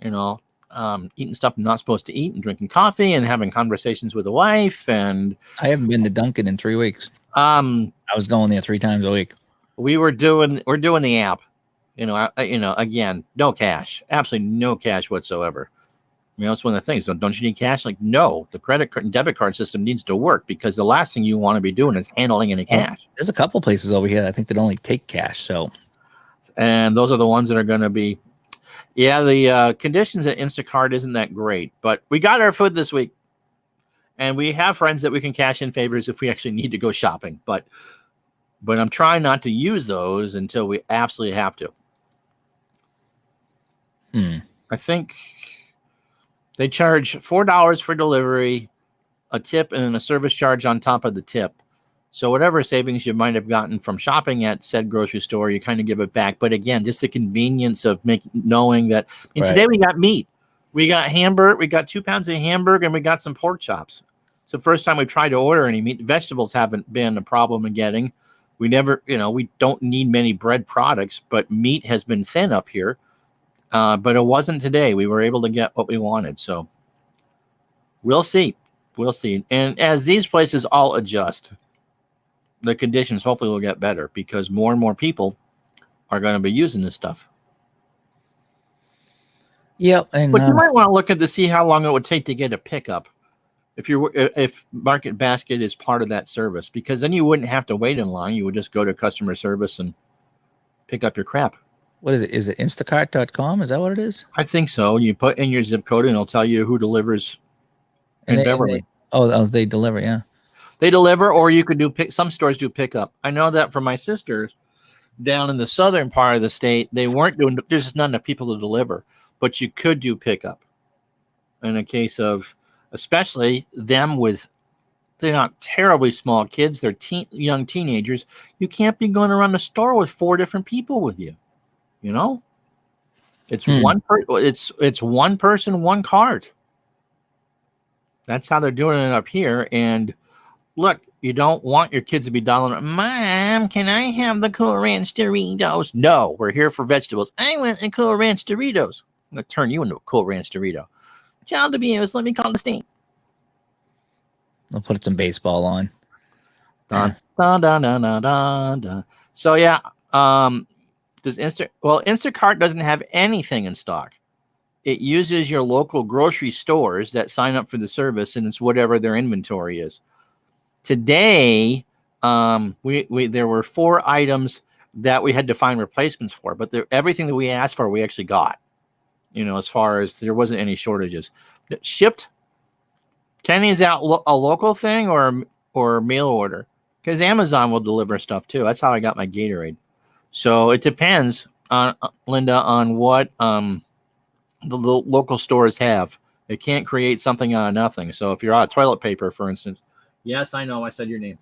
eating stuff I'm not supposed to eat and drinking coffee and having conversations with the wife. And I haven't been to Dunkin' in 3 weeks. I was going there 3 times a week. We're doing the app, again, no cash, absolutely no cash whatsoever. It's one of the things. Don't you need cash? Like, no, the credit card and debit card system needs to work, because the last thing you want to be doing is handling any cash. There's a couple places over here I think that only take cash. So, and those are the ones that are going to be. Yeah, the conditions at Instacart isn't that great, but we got our food this week. And we have friends that we can cash in favors if we actually need to go shopping. But I'm trying not to use those until we absolutely have to. I think they charge $4 for delivery, a tip, and a service charge on top of the tip. So whatever savings you might have gotten from shopping at said grocery store, you kind of give it back. But again, just the convenience of knowing that. And today we got meat. We got hamburger. We got 2 pounds of hamburger, and we got some pork chops. It's the first time we've tried to order any meat. Vegetables haven't been a problem in getting. We never, we don't need many bread products, but meat has been thin up here. But it wasn't today. We were able to get what we wanted. So we'll see. We'll see. And as these places all adjust, the conditions hopefully will get better because more and more people are going to be using this stuff. Yep. And but you might want to look at to see how long it would take to get a pickup if Market Basket is part of that service, because then you wouldn't have to wait in line. You would just go to customer service and pick up your crap. What is it? Is it Instacart.com? Is that what it is? I think so. You put in your zip code and it'll tell you who delivers in Beverly. They deliver, yeah. They deliver, or you could do some stores do pickup. I know that for my sisters down in the southern part of the state, they weren't doing. There's just not enough people to deliver, but you could do pickup. In a case of, especially them they're not terribly small kids. They're young teenagers. You can't be going around the store with 4 different people with you. It's it's one person, one cart. That's how they're doing it up here. And look, you don't want your kids to be dialing, Mom, can I have the Cool Ranch Doritos? No, we're here for vegetables. I want the Cool Ranch Doritos. I'm going to turn you into a Cool Ranch Dorito. Child abuse, let me call the state. I'll put some baseball on. Dun, dun, dun, dun, dun, dun, dun. So, yeah, Instacart doesn't have anything in stock. It uses your local grocery stores that sign up for the service, and it's whatever their inventory is. Today, there were 4 items that we had to find replacements for, but everything that we asked for, we actually got. As far as there wasn't any shortages. Shipped. Kenny, is that a local thing or mail order? Because Amazon will deliver stuff too. That's how I got my Gatorade. So it depends, Linda, on what the local stores have. They can't create something out of nothing. So if you're out of toilet paper, for instance, yes, I know I said your name.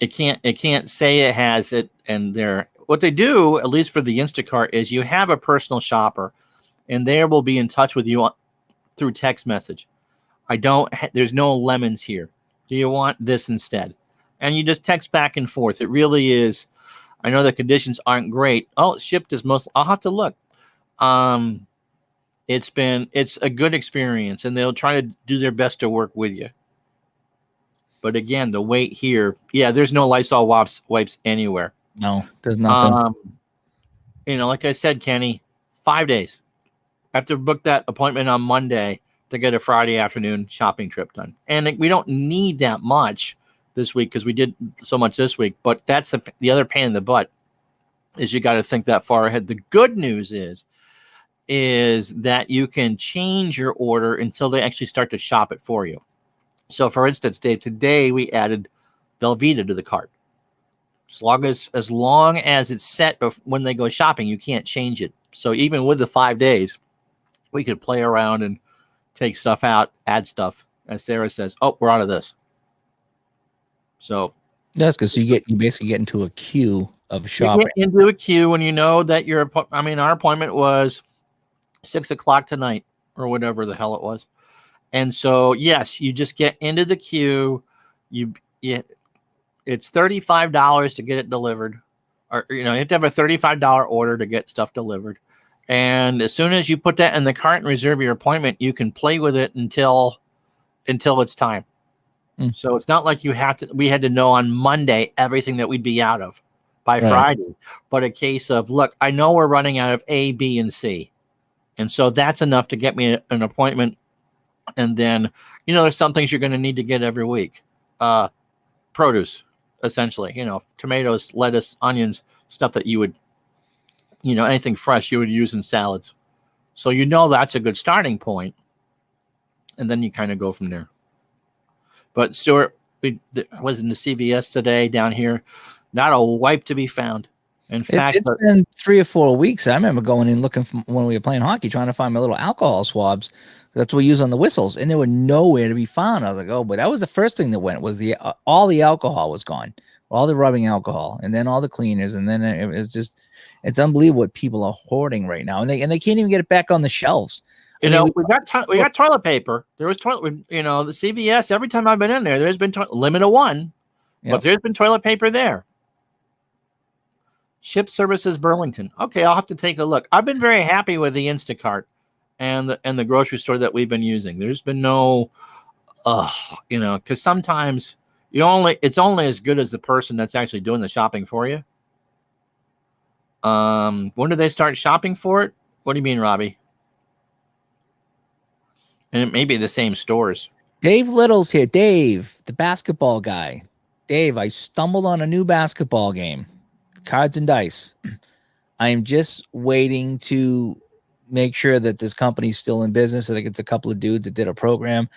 It can't say it has it, and what they do, at least for the Instacart, is you have a personal shopper, and they will be in touch with you through text message. There's no lemons here. Do you want this instead? And you just text back and forth. It really is. I know the conditions aren't great. Oh, shipped is I'll have to look. It's a good experience, and they'll try to do their best to work with you. But again, the wait here, there's no Lysol wipes anywhere. No, there's nothing. Like I said, Kenny, 5 days. I have to book that appointment on Monday to get a Friday afternoon shopping trip done. And we don't need that much this week because we did so much this week. But that's the other pain in the butt is you got to think that far ahead. The good news is that you can change your order until they actually start to shop it for you. So, for instance, Dave, today we added Velveeta to the cart. As long as it's set when they go shopping, you can't change it. So even with the 5 days, we could play around and take stuff out, add stuff. As Sarah says, oh, we're out of this. So that's because you basically get into a queue of shopping. You get into a queue when you know that our appointment was 6:00 tonight or whatever the hell it was. And so, yes, you just get into the queue. It's $35 to get it delivered, or you have to have a $35 order to get stuff delivered. And as soon as you put that in the cart and reserve your appointment, you can play with it until it's time. So it's not like we had to know on Monday everything that we'd be out of by Friday, but a case of, look, I know we're running out of A, B, and C. And so that's enough to get me an appointment. And then, there's some things you're going to need to get every week. Produce, essentially, tomatoes, lettuce, onions, stuff that you would, anything fresh you would use in salads. So, that's a good starting point. and then you kind of go from there. But Stuart, I was in the CVS today down here, not a wipe to be found. In fact, It's been 3 or 4 weeks. I remember going in looking for, when we were playing hockey, trying to find my little alcohol swabs. That's what we use on the whistles, and they were nowhere to be found. I was like, oh, but that was the first thing that went, was the all the alcohol was gone, all the rubbing alcohol, and then all the cleaners, and then it was just, it's unbelievable what people are hoarding right now, and they can't even get it back on the shelves. we got toilet paper. There was toilet, the CVS. Every time I've been in there, there's been limit of one, but there's been toilet paper there. Ship Services Burlington. Okay, I'll have to take a look. I've been very happy with the Instacart and the grocery store that we've been using. There's been no, because sometimes it's only as good as the person that's actually doing the shopping for you. When do they start shopping for it? What do you mean, Robbie? And it may be the same stores. Dave Little's here. Dave, the basketball guy. Dave, I stumbled on a new basketball game, Cards and Dice. I am just waiting to make sure that this company's still in business. I think it's a couple of dudes that did a program.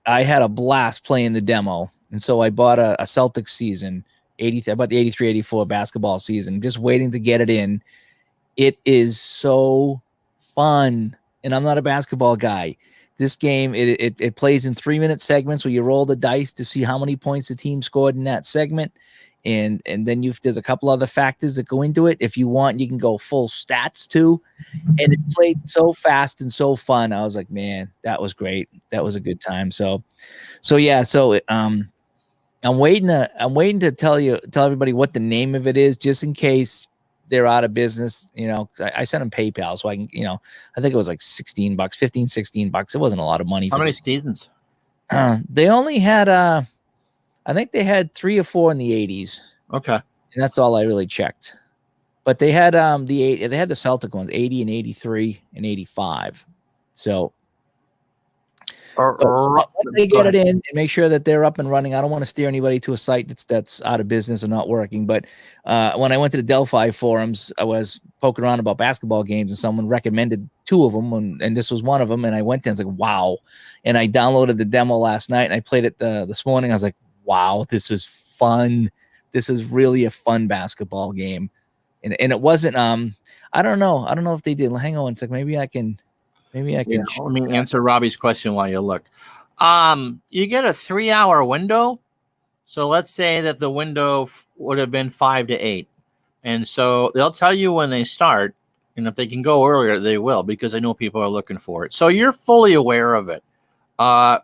I had a blast playing the demo, and so I bought a Celtics season, about the 83-84 basketball season, just waiting to get it in. It is so fun, and I'm not a basketball guy. This game, it plays in 3-minute segments where you roll the dice to see how many points the team scored in that segment. And then there's a couple other factors that go into it. If you want, you can go full stats too. And it played so fast and so fun. I was like, man, that was great. That was a good time. So I'm waiting to tell everybody what the name of it is, just in case they're out of business. I sent them PayPal, so I can, I think it was like $16, $15-16. It wasn't a lot of money. How many seasons? They only had, I think they had 3 or 4 in the 80s. Okay. And that's all I really checked. But they had they had the Celtic ones, 80 and 83 and 85. So once they get it in and make sure that they're up and running, I don't want to steer anybody to a site that's out of business or not working. But when I went to the Delphi forums, I was poking around about basketball games, and someone recommended 2 of them, and this was one of them. And I went there and I was like, wow. And I downloaded the demo last night, and I played it this morning. I was like, wow, this is fun. This is really a fun basketball game. And it wasn't, I don't know if they did. Hang on one sec. Maybe I can. Let me answer Robbie's question while you look. You get a 3-hour window. So let's say that the window would have been 5 to 8. And so they'll tell you when they start. And if they can go earlier, they will, because I know people are looking for it. So you're fully aware of it.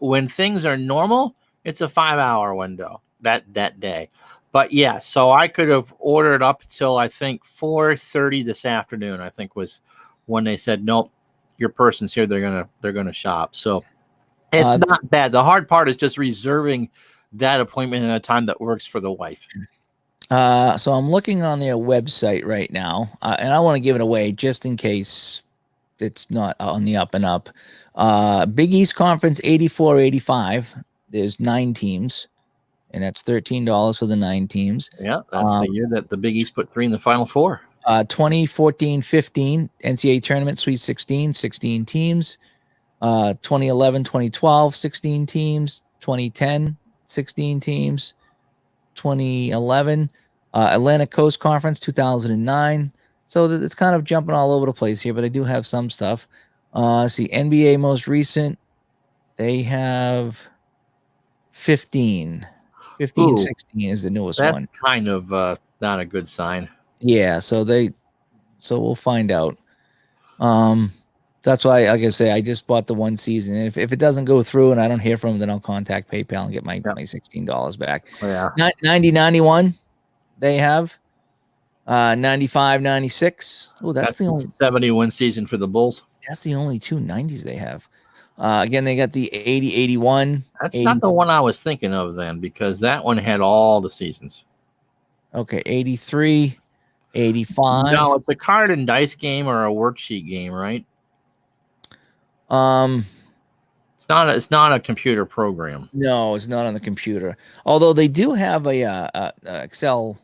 When things are normal, it's a 5-hour window that day. But yeah, so I could have ordered up till I think 4:30 this afternoon, I think was when they said, nope, your person's here. They're gonna shop. So it's not bad. The hard part is just reserving that appointment in a time that works for the wife. So I'm looking on their website right now, and I want to give it away just in case it's not on the up and up. Big East Conference 84-85. There's 9 teams, and that's $13 for the 9 teams. Yeah, that's the year that the Big East put 3 in the Final Four. 2014-15 NCAA Tournament Sweet 16, 16 teams. 2011-2012, 16 teams. 2010, 16 teams. 2011 Atlantic Coast Conference 2009. So it's kind of jumping all over the place here, but I do have some stuff. See, NBA most recent, they have 15. 15, 16 is the newest one. That's kind of not a good sign. Yeah, so we'll find out. That's why, like I say, I just bought the one season. And if it doesn't go through and I don't hear from them, then I'll contact PayPal and get my $16 back. Oh, yeah. 90-91, they have. 95-96. Oh, that's the only 70-win season for the Bulls. That's the only 2 90s they have. Again, they got the 80-81. That's not the one I was thinking of then, because that one had all the seasons. Okay, 83, 85. No, it's a card and dice game or a worksheet game, right? It's not a computer program. No, it's not on the computer. Although they do have a Excel.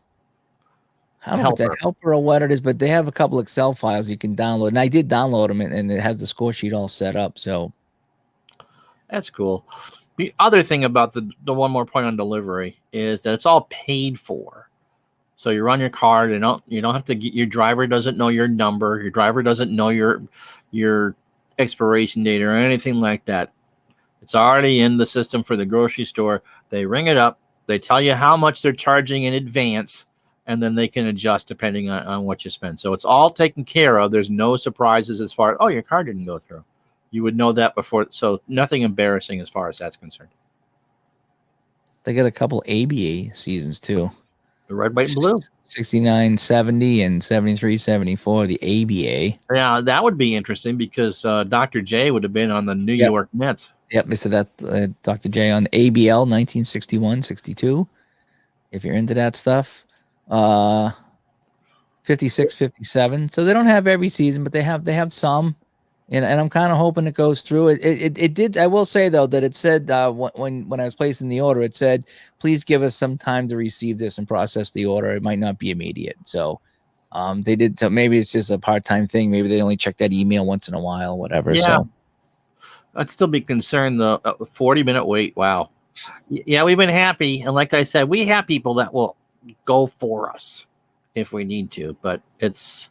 I don't know if it's a helper or what it is, but they have a couple Excel files you can download. And I did download them, and it has the score sheet all set up. So That's cool. The other thing about the one more point on delivery is that it's all paid for. So you run your card, and you don't have to get, your driver doesn't know your number, your driver doesn't know your expiration date or anything like that. It's already in the system for the grocery store. They ring it up, they tell you how much they're charging in advance, and then they can adjust depending on what you spend. So it's all taken care of. There's no surprises as far as, oh, your card didn't go through. You would know that before. So nothing embarrassing as far as that's concerned. They got a couple ABA seasons too. The red, white, and blue. 69, 70, and 73, 74, the ABA. Yeah, that would be interesting because Dr. J would have been on the New York Mets. Yep, they said that Dr. J on ABL 1961, 62. If you're into that stuff. 56, 57. So they don't have every season, but they have some. And I'm kind of hoping it goes through. It did. I will say though that it said when I was placing the order, it said, please give us some time to receive this and process the order. It might not be immediate. So they did. So maybe it's just a part-time thing. Maybe they only check that email once in a while, whatever. Yeah. So I'd still be concerned. The 40-minute wait. Wow. Yeah, we've been happy, and like I said, we have people that will go for us if we need to. But it's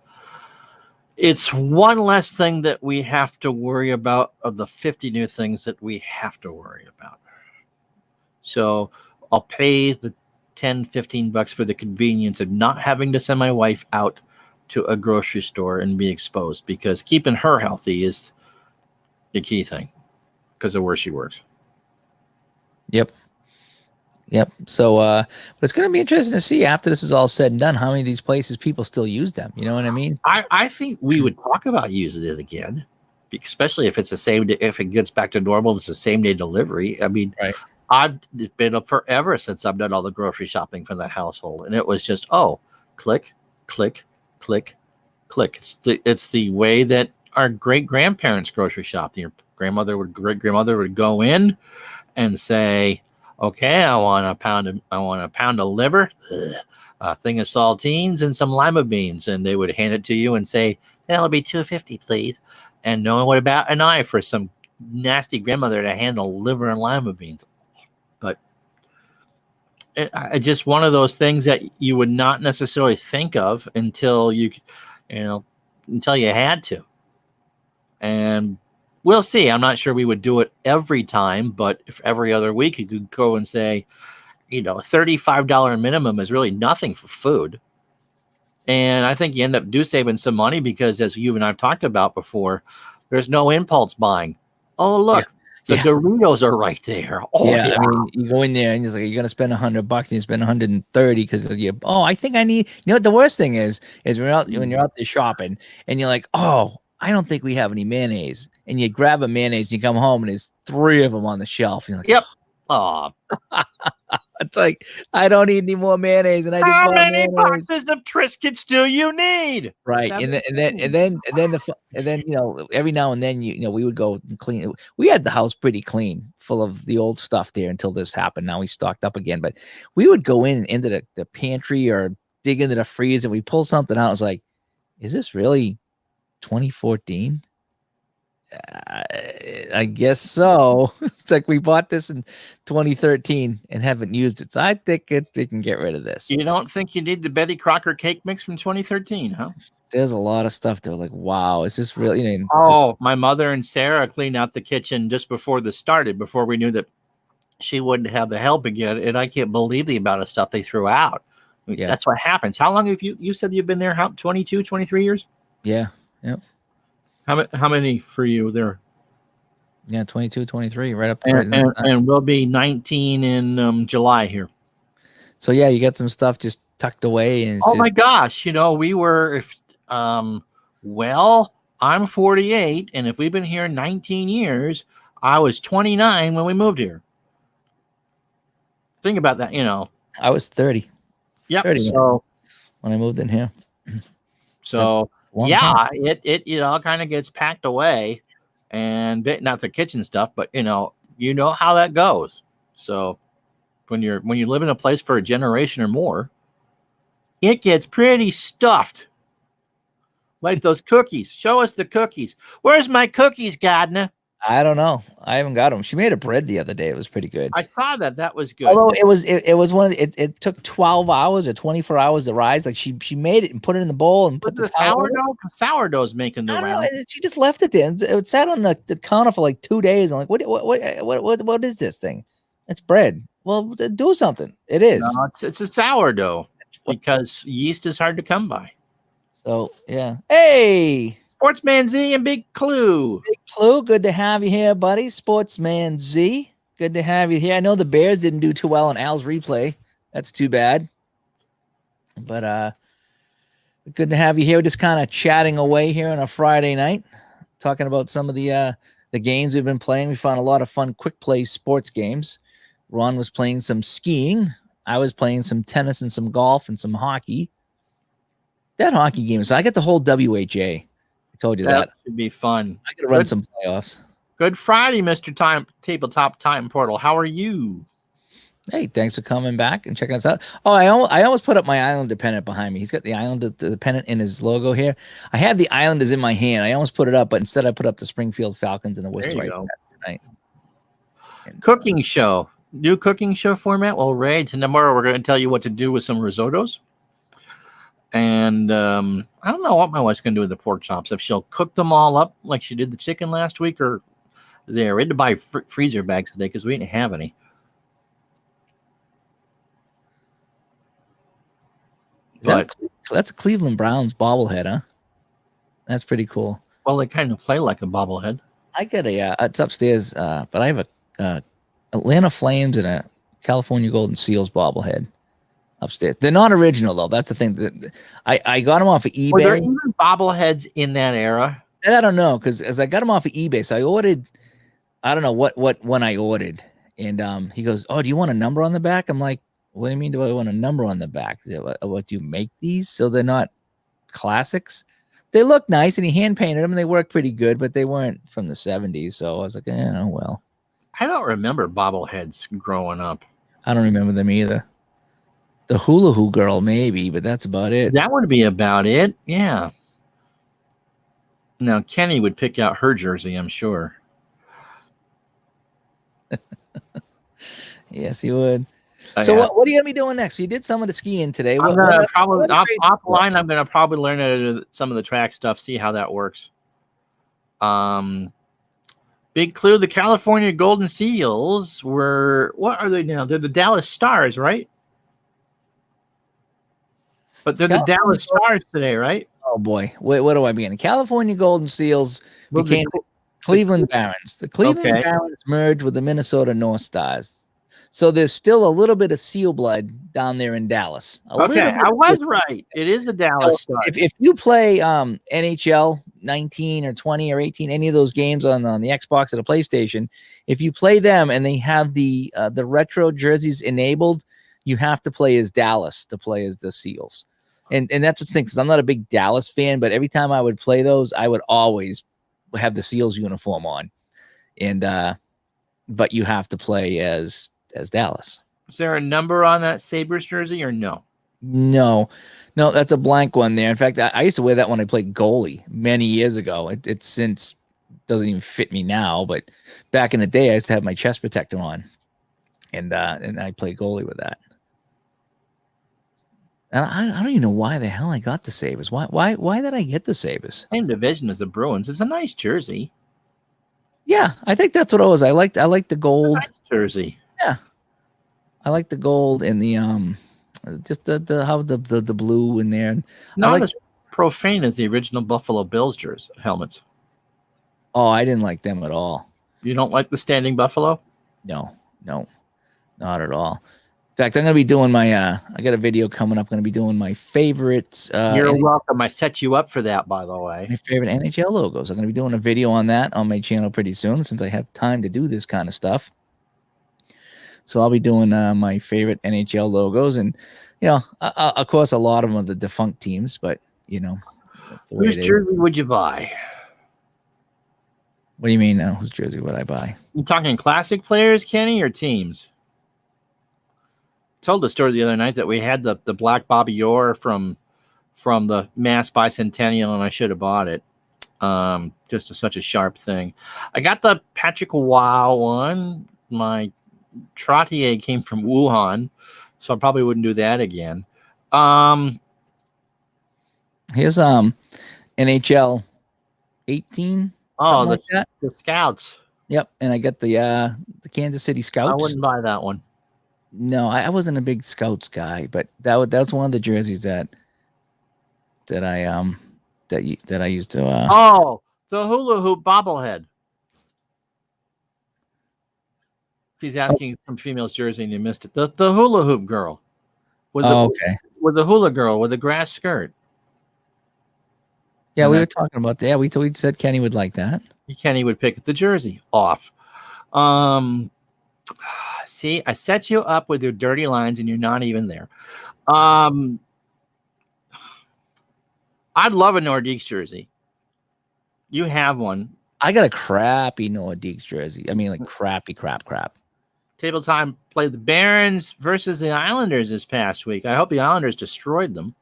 one less thing that we have to worry about of the 50 new things that we have to worry about. So I'll pay the $10-15 for the convenience of not having to send my wife out to a grocery store and be exposed, because keeping her healthy is the key thing because of where she works. Yep. So, but it's going to be interesting to see after this is all said and done, how many of these places people still use them. You know what I mean? I think we would talk about using it again, especially if it's the same day, if it gets back to normal, it's the same day delivery. I mean, right. I've been up forever since I've done all the grocery shopping for that household. And it was just, click, click, click, click. It's the way that our great grandparents grocery shopped. Your great grandmother would go in and say, okay, I want a pound of liver, a thing of saltines, and some lima beans, and they would hand it to you and say, "That'll be $2.50, please." And no, what about an eye for some nasty grandmother to handle liver and lima beans? But it just one of those things that you would not necessarily think of until you had to, and. We'll see. I'm not sure we would do it every time, but if every other week you could go and say, $35 minimum is really nothing for food. And I think you end up saving some money because, as you and I've talked about before, there's no impulse buying. Oh, look, the Doritos are right there. Oh, yeah. I mean, you go in there and you're like, you're going to spend $100 and you spend 130 because I think I need, what the worst thing is when you're out there shopping and you're like, I don't think we have any mayonnaise. And you grab a mayonnaise and you come home and there's 3 of them on the shelf. And you're like, yep. Oh, it's like, I don't need any more mayonnaise. And I just how many boxes of Triscuits do you need? Right. 7. And then every now and then, we would go and clean. We had the house pretty clean, full of the old stuff there until this happened. Now we stocked up again, but we would go into the pantry or dig into the freezer. We pull something out. I was like, is this really 2014? I guess so. It's like we bought this in 2013 and haven't used it. So I think we can get rid of this. You don't think you need the Betty Crocker cake mix from 2013, huh? There's a lot of stuff that were like, wow, is this really? My mother and Sarah cleaned out the kitchen just before this started, before we knew that she wouldn't have the help again. And I can't believe the amount of stuff they threw out. I mean, that's what happens. How long have you said you've been there? 22, 23 years? Yeah. Yep. How many for you there? Yeah, 22, 23, right up there. And we'll be 19 in July here. So yeah, you got some stuff just tucked away. And my gosh, we were I'm 48, and if we've been here 19 years, I was 29 when we moved here. Think about that, I was 30. Yep. 30 so when I moved in here. So it all kind of gets packed away, and not the kitchen stuff, but you know how that goes. So when you live in a place for a generation or more, it gets pretty stuffed. Like those cookies. Show us the cookies. Where's my cookies, Gardner? I don't know. I haven't got them. She made a bread the other day. It was pretty good. I saw that. That was good. Although it was one of it took 12 hours or 24 hours to rise. Like she made it and put it in the bowl and Was put it the a towel over it. sourdough? 'Cause sourdough's making the I don't know. round. She just left it there. It sat on the counter for like 2 days. I'm like, what is this thing? It's bread. Well, do something. It is. No, it's a sourdough because yeast is hard to come by. So yeah. Hey, Sportsman Z and Big Clue. Big Clue, good to have you here, buddy. Sportsman Z, good to have you here. I know the Bears didn't do too well on Al's replay. That's too bad. But good to have you here. We're just kind of chatting away here on a Friday night, talking about some of the games we've been playing. We found a lot of fun quick play sports games. Ron was playing some skiing. I was playing some tennis and some golf and some hockey. That hockey game. So I get the whole WHA. I told you that. Should be fun. I gotta run Good. some playoffs. Good Friday, Mr. Tabletop Time Portal. How are you? Hey, thanks for coming back and checking us out. Oh, I almost put up my Islander pennant behind me. He's got the Islander the pennant in his logo here. I had the Islanders in my hand. I almost put it up, but instead I put up the Springfield Falcons and the Worcester There you White go. Cats tonight. And, Cooking show. New cooking show format. Well, Ray, tomorrow we're going to tell you what to do with some risottos. And I don't know what my wife's going to do with the pork chops. If she'll cook them all up like she did the chicken last week, or there. We had to buy freezer bags today because we didn't have any. That's a Cleveland Browns bobblehead, huh? That's pretty cool. Well, they kind of play like a bobblehead. I got it's upstairs, but I have a Atlanta Flames and a California Golden Seals bobblehead upstairs. They're not original though. That's the thing. That I got them off of eBay. Were there even bobbleheads in that era? And I don't know, because as I got them off of eBay, so I ordered. I don't know what when I ordered, and he goes, "Oh, do you want a number on the back?" I'm like, "What do you mean? Do I want a number on the back? What do you make these so they're not classics?" They look nice, and he hand painted them, and they work pretty good, but they weren't from the 70s. So I was like, "Oh well." I don't remember bobbleheads growing up. I don't remember them either. The Hula Hoo Girl, maybe, but that's about it. That would be about it. Yeah. Now Kenny would pick out her jersey, I'm sure. Yes, he would. So what are you gonna be doing next? You did some of the skiing today. I'm gonna probably offline. I'm gonna probably learn some of the track stuff, see how that works. Big clue: the California Golden Seals were what are they now? They're the Dallas Stars, right? But they're the Dallas Stars today, right? Oh boy, what do I mean? The California Golden Seals Well, became Cleveland Barons. The Cleveland Barons merged with the Minnesota North Stars. So there's still a little bit of seal blood down there in Dallas. Okay, I was right. It is the Dallas Stars. If you play NHL 19 or 20 or 18, any of those games on the Xbox or the PlayStation, if you play them and they have the retro jerseys enabled, you have to play as Dallas to play as the Seals. And that's what's thinking. I'm not a big Dallas fan, but every time I would play those, I would always have the Seals uniform on. And but you have to play as Dallas. Is there a number on that Sabres jersey or no? No, that's a blank one there. In fact, I used to wear that when I played goalie many years ago. It since doesn't even fit me now, but back in the day, I used to have my chest protector on, and I played goalie with that. And I don't even know why the hell I got the Sabres. Why did I get the Sabres? Same division as the Bruins. It's a nice jersey. Yeah, I think that's what it was. I liked the gold nice jersey. Yeah, I like the gold and the just the how the blue in there. Not as profane as the original Buffalo Bills jersey helmets. Oh, I didn't like them at all. You don't like the standing buffalo? No, not at all. In fact, I'm going to be doing my, I got a video coming up. I'm going to be doing my favorite. You're welcome. I set you up for that, by the way. My favorite NHL logos. I'm going to be doing a video on that on my channel pretty soon since I have time to do this kind of stuff. So I'll be doing my favorite NHL logos. And, of course, a lot of them are the defunct teams, but, whose jersey would you buy? What do you mean, whose jersey would I buy? You talking classic players, Kenny, or teams? Told the story the other night that we had the black Bobby Orr from the Mass Bicentennial, and I should have bought it. Just such a sharp thing. I got the Patrick Wow one. My Trottier came from Wuhan, so I probably wouldn't do that again. Here's NHL 18. Oh, like that. The Scouts. Yep, and I got the Kansas City Scouts. I wouldn't buy that one. No, I wasn't a big Scouts guy, but that was one of the jerseys that I used to. Oh, the hula hoop bobblehead. She's asking some female's jersey and you missed it. The hula hoop girl. Okay. With the hula girl with the grass skirt. Yeah, we were talking about that. Yeah, we said Kenny would like that. Kenny would pick the jersey off. See, I set you up with your dirty lines and you're not even there. I'd love a Nordiques jersey. You have one. I got a crappy Nordiques jersey. I mean, like crappy crap. Table Time played the Barons versus the Islanders this past week. I hope the Islanders destroyed them.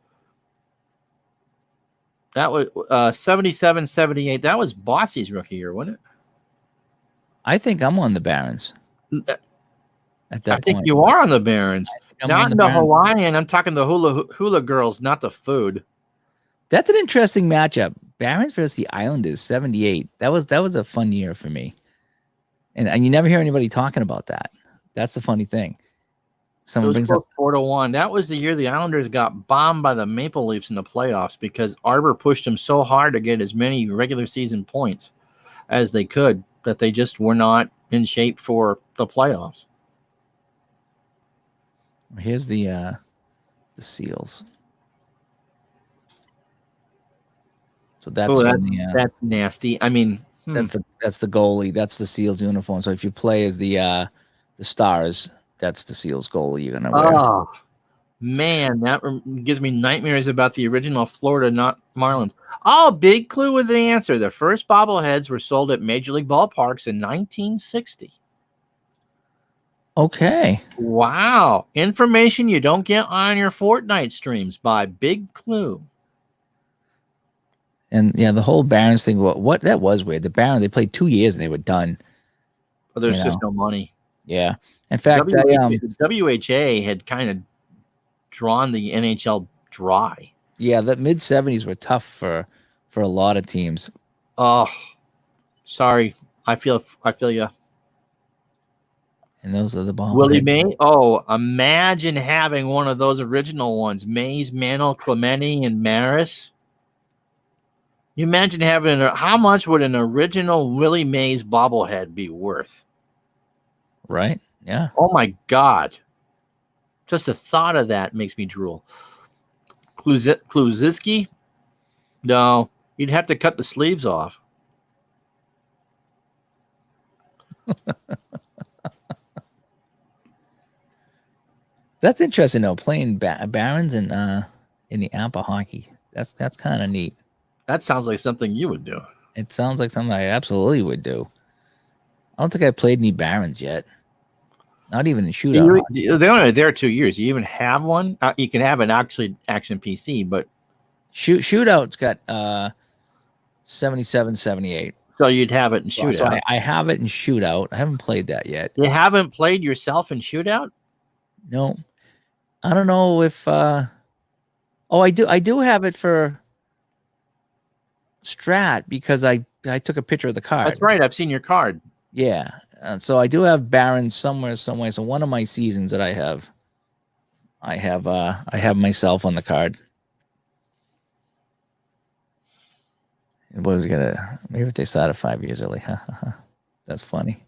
That was 77-78. That was Bossy's rookie year, wasn't it? I think I'm on the Barons. At that point. I think you are on the Barons. Not in the Hawaiian. I'm talking the hula girls, not the food. That's an interesting matchup. Barons versus the Islanders, 78. That was a fun year for me. And you never hear anybody talking about that. That's the funny thing. Someone brings up 4-1. That was the year the Islanders got bombed by the Maple Leafs in the playoffs because Arbor pushed them so hard to get as many regular season points as they could that they just were not in shape for the playoffs. Here's the Seals. So that's nasty. I mean, that's the goalie. That's the Seals uniform. So if you play as the Stars, that's the Seals goalie you're gonna wear. Oh man, that gives me nightmares about the original Florida Marlins. Oh, big clue with the answer. The first bobbleheads were sold at Major League ballparks in 1960. Okay. Wow. Information you don't get on your Fortnite streams by Big Clue. And yeah, the whole Barons thing, what that was weird. The Barons, they played 2 years and they were done. But there's just no money. Yeah. In fact, the WHA had kind of drawn the NHL dry. Yeah, the mid 70s were tough for a lot of teams. Oh, sorry. I feel you. And those are the balls. Willie May. Oh, imagine having one of those original ones. Mays, Mantle, Clemente, and Maris. You imagine having how much would an original Willie Mays bobblehead be worth? Right. Yeah. Oh my God. Just the thought of that makes me drool. Kluziski? No, you'd have to cut the sleeves off. That's interesting though. Playing Barons and in the APA hockey. That's kind of neat. That sounds like something you would do. It sounds like something I absolutely would do. I don't think I played any Barons yet. Not even in shootout. They're only there 2 years. You even have one? You can have an action PC, but shootout's got 77, 78. So you'd have it in shootout. So I have it in shootout. I haven't played that yet. You haven't played yourself in shootout? No. I don't know if I do have it for Strat because I took a picture of the card. That's right. I've seen your card. Yeah. So I do have Barons somewhere. So one of my seasons that I have myself on the card. What was gonna? Maybe if they started 5 years early. That's funny.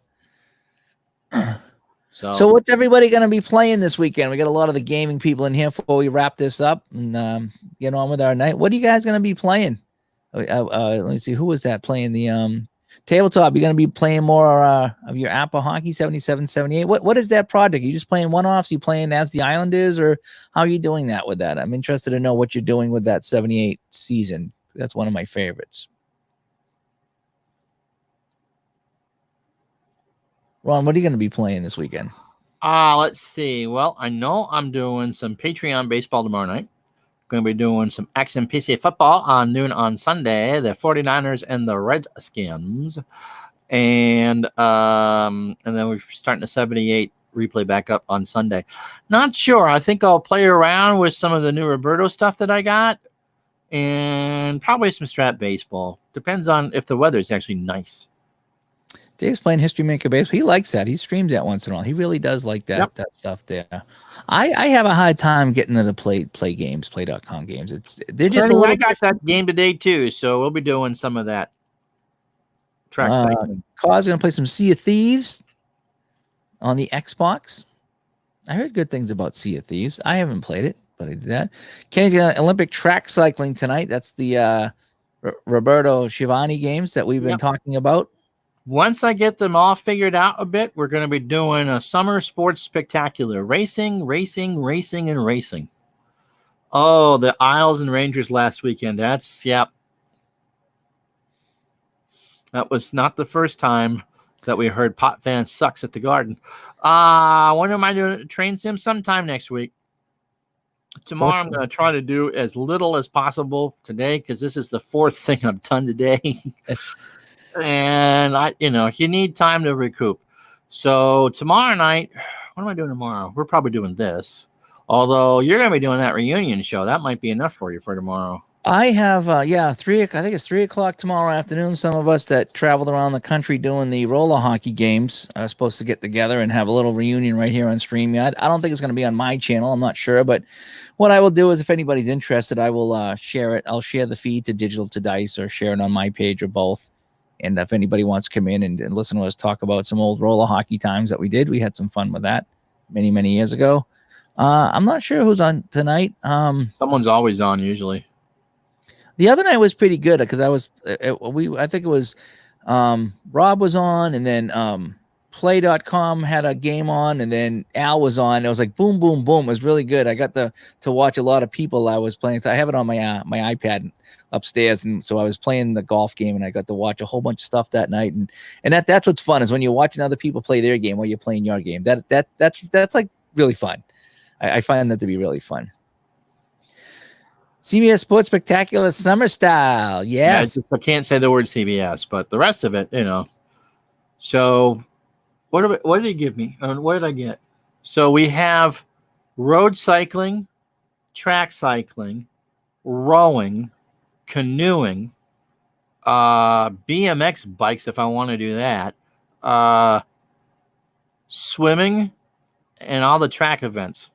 So what's everybody gonna be playing this weekend? We got a lot of the gaming people in here before we wrap this up and get on with our night. What are you guys gonna be playing? Let me see. Who was that playing the tabletop? You're gonna be playing more of your APA hockey 77, 78. What is that project? Are you just playing one-offs? Are you playing as the Islanders, or how are you doing that with that? I'm interested to know what you're doing with that 78 season. That's one of my favorites. Ron, what are you going to be playing this weekend? Let's see. Well, I know I'm doing some Patreon baseball tomorrow night. Going to be doing some XMPC football on noon on Sunday. The 49ers and the Redskins. And then we're starting the 78 replay back up on Sunday. Not sure. I think I'll play around with some of the new Roberto stuff that I got. And probably some Strat baseball. Depends on if the weather is actually nice. Dave's playing History Maker Baseball. He likes that. He streams that once in a while. He really does like that that stuff there. I have a hard time getting to play games, play.com games. They're just a little. I got that game today too, so we'll be doing some of that. Track cycling. Cause gonna play some Sea of Thieves on the Xbox. I heard good things about Sea of Thieves. I haven't played it, but I did that. Kenny's got Olympic track cycling tonight. That's the Roberto Schiavone games that we've been talking about. Once I get them all figured out a bit, we're going to be doing a summer sports spectacular. Racing. Oh, the Isles and Rangers last weekend. That was not the first time that we heard Pot Fan sucks at the Garden. When am I doing train sim? Sometime next week. Tomorrow I'm going to try to do as little as possible today because this is the fourth thing I've done today. And you need time to recoup. So tomorrow night, what am I doing tomorrow? We're probably doing this. Although you're going to be doing that reunion show. That might be enough for you for tomorrow. I have, I think it's 3:00 tomorrow afternoon. Some of us that traveled around the country doing the roller hockey games are supposed to get together and have a little reunion right here on StreamYard. I don't think it's going to be on my channel. I'm not sure. But what I will do is if anybody's interested, I will share it. I'll share the feed to Digital to Dice or share it on my page or both. And if anybody wants to come in and listen to us talk about some old roller hockey times that we did, we had some fun with that many, many years ago. I'm not sure who's on tonight. Someone's always on usually. The other night was pretty good because I think it was Rob was on and then Play.com had a game on and then Al was on. It was like boom, boom, boom. It was really good. I got to watch a lot of people I was playing. So I have it on my my iPad upstairs, and so I was playing the golf game and I got to watch a whole bunch of stuff that night. And that's what's fun is when you're watching other people play their game while you're playing your game. That's like really fun. I find that to be really fun. CBS Sports Spectacular Summer Style. Yes. Yeah, I can't say the word CBS, but the rest of it, So what did he give me? What did I get? So we have road cycling, track cycling, rowing, canoeing, BMX bikes if I want to do that, swimming, and all the track events.